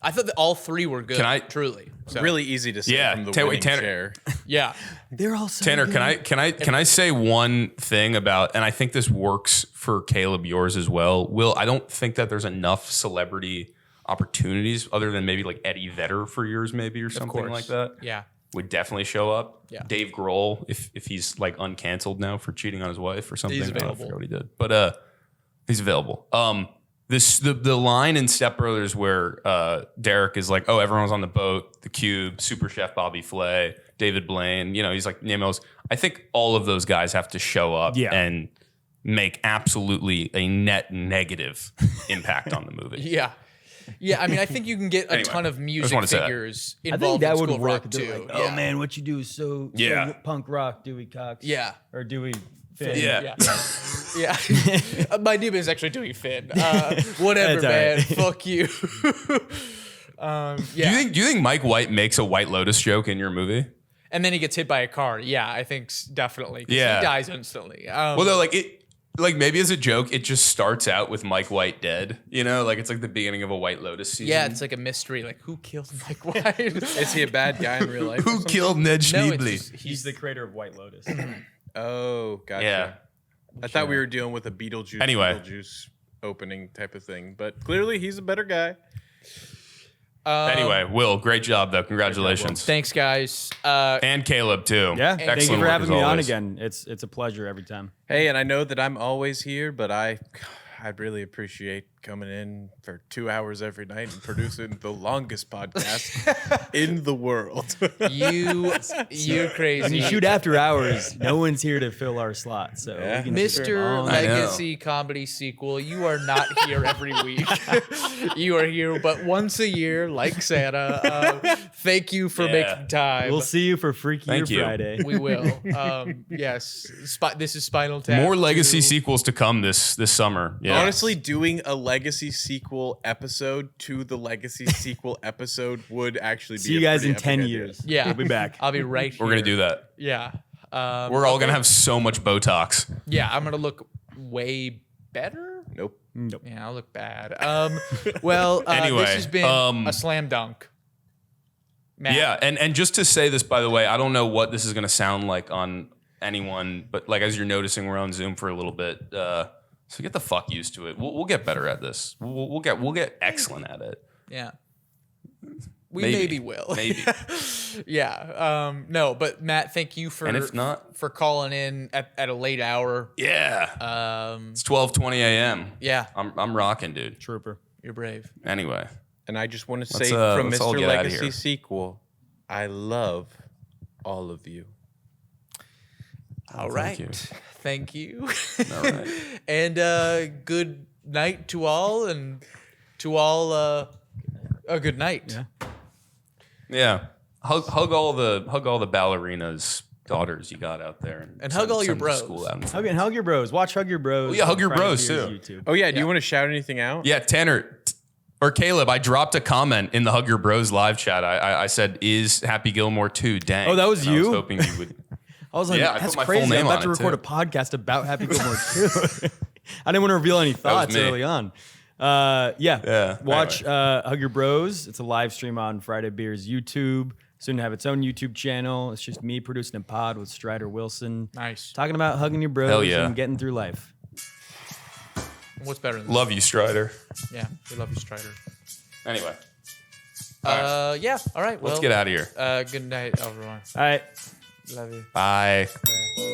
I thought that all 3 were good. Can I- truly? So, really easy to say Yeah. from the Wait, winning Tanner. chair. yeah. They're all so Tanner, good. can I say one thing about, and I think this works for Caleb, yours as well. Will, I don't think that there's enough celebrity opportunities other than maybe like Eddie Vedder for yours, maybe, or something course. like that. Yeah. Would definitely show up. Yeah. Dave Grohl, if he's like uncanceled now for cheating on his wife or something. He's I don't available. forget what he did, but he's available. The line in Step Brothers where Derek is like, oh, everyone's on the boat, the Cube, Super Chef Bobby Flay, David Blaine, he's like, name those. I think all of those guys have to show up and make absolutely a net negative impact on the movie. Yeah. Yeah, I mean, I think you can get a Anyway, ton of music wanted to say that. figures I think involved that in would School of work. Rock They're too. like, oh man, what you do is so punk rock, Dewey Cox. Yeah. Or Dewey Finn. Yeah. Yeah. My name is actually Dewey Finn. Whatever, That's all man. right. Fuck you. Yeah. Do you think Mike White makes a White Lotus joke in your movie? And then he gets hit by a car. Yeah, I think definitely. 'Cause Yeah. He dies instantly. Well, they're like maybe as a joke, it just starts out with Mike White dead. Like it's like the beginning of a White Lotus season. yeah, it's like a mystery. Like, who killed Mike White? Is he a bad guy in real life? Who killed Ned No, it's Schneebly? just- He's the creator of White Lotus. Oh, gotcha. Yeah. I thought we were dealing with a Beetlejuice, Anyway. Beetlejuice opening type of thing, but clearly he's a better guy. Anyway, Will, great job though. Congratulations. Thanks, guys. And Caleb too. Yeah, thank you Excellent for work having as me on always. again. It's a pleasure every time. Hey, and I know that I'm always here, but I I'd really appreciate coming in for 2 hours every night and producing the longest podcast in the world. You're crazy. When you shoot after hours, no one's here to fill our slot. So Yeah. we can shoot Mr. long. I know. Legacy Comedy Sequel, you are not here every week. You are here but once a year, like Santa. Thank you for making time. We'll see you for Freaky Thank you. Friday. We will. Yes. This is Spinal Tap. More legacy 2. sequels to come this summer. Yeah. Honestly, doing a legacy sequel episode to the legacy sequel episode would actually be See you a guys pretty in epic 10 idea. years. Yeah. We'll be back. I'll be right here. We're gonna do that. Yeah. We're all gonna have so much Botox. Yeah, I'm gonna look way better. Nope. Nope. Yeah, I'll look bad. Well, Anyway, this has been a slam dunk. Matt. Yeah, and just to say this, by the way, I don't know what this is gonna sound like on anyone, but like as you're noticing, we're on Zoom for a little bit. So get the fuck used to it. We'll get better at this. We'll get excellent at it. Yeah. We Maybe. maybe will. Maybe. Yeah. No, but Matt, thank you for And if not- for calling in at a late hour. Yeah. It's 12:20 a.m. Yeah, I'm rocking, dude. Trooper. you're brave. Anyway, And I just want to Let's, say from let's all Mr. get outta Legacy here. sequel, I love all of you. All thank right. you. Thank you. all right. And good night to all, and to all a good night. Yeah. Yeah. Hug all the ballerinas' daughters you got out there, And hug all your send them to bros. School out in Hug your bros. Watch Hug Your Bros. Oh, yeah, Hug Your Friday Bros, Beers too. YouTube. Oh yeah, do you want to shout anything out? Yeah, Tanner or Caleb, I dropped a comment in the Hug Your Bros live chat. I said, "Is Happy Gilmore 2 dang?" Oh, that was And I was you? hoping you would. I was like, Yeah, I that's put my full crazy. I'm name about on to it, record too. a podcast about Happy Gilmore too. I didn't want to reveal any thoughts me. early on. Yeah, Watch Hug Your Bros. It's a live stream on Friday Beers YouTube. Soon to have its own YouTube channel. It's just me producing a pod with Strider Wilson. Nice. Talking about hugging your bros Hell yeah. and getting through life. What's better than this? Love you, Strider. Yeah, we love you, Strider. Anyway, Yeah. All right. Well, let's get out of here. Good night, everyone. All right. Love you. Bye. Bye.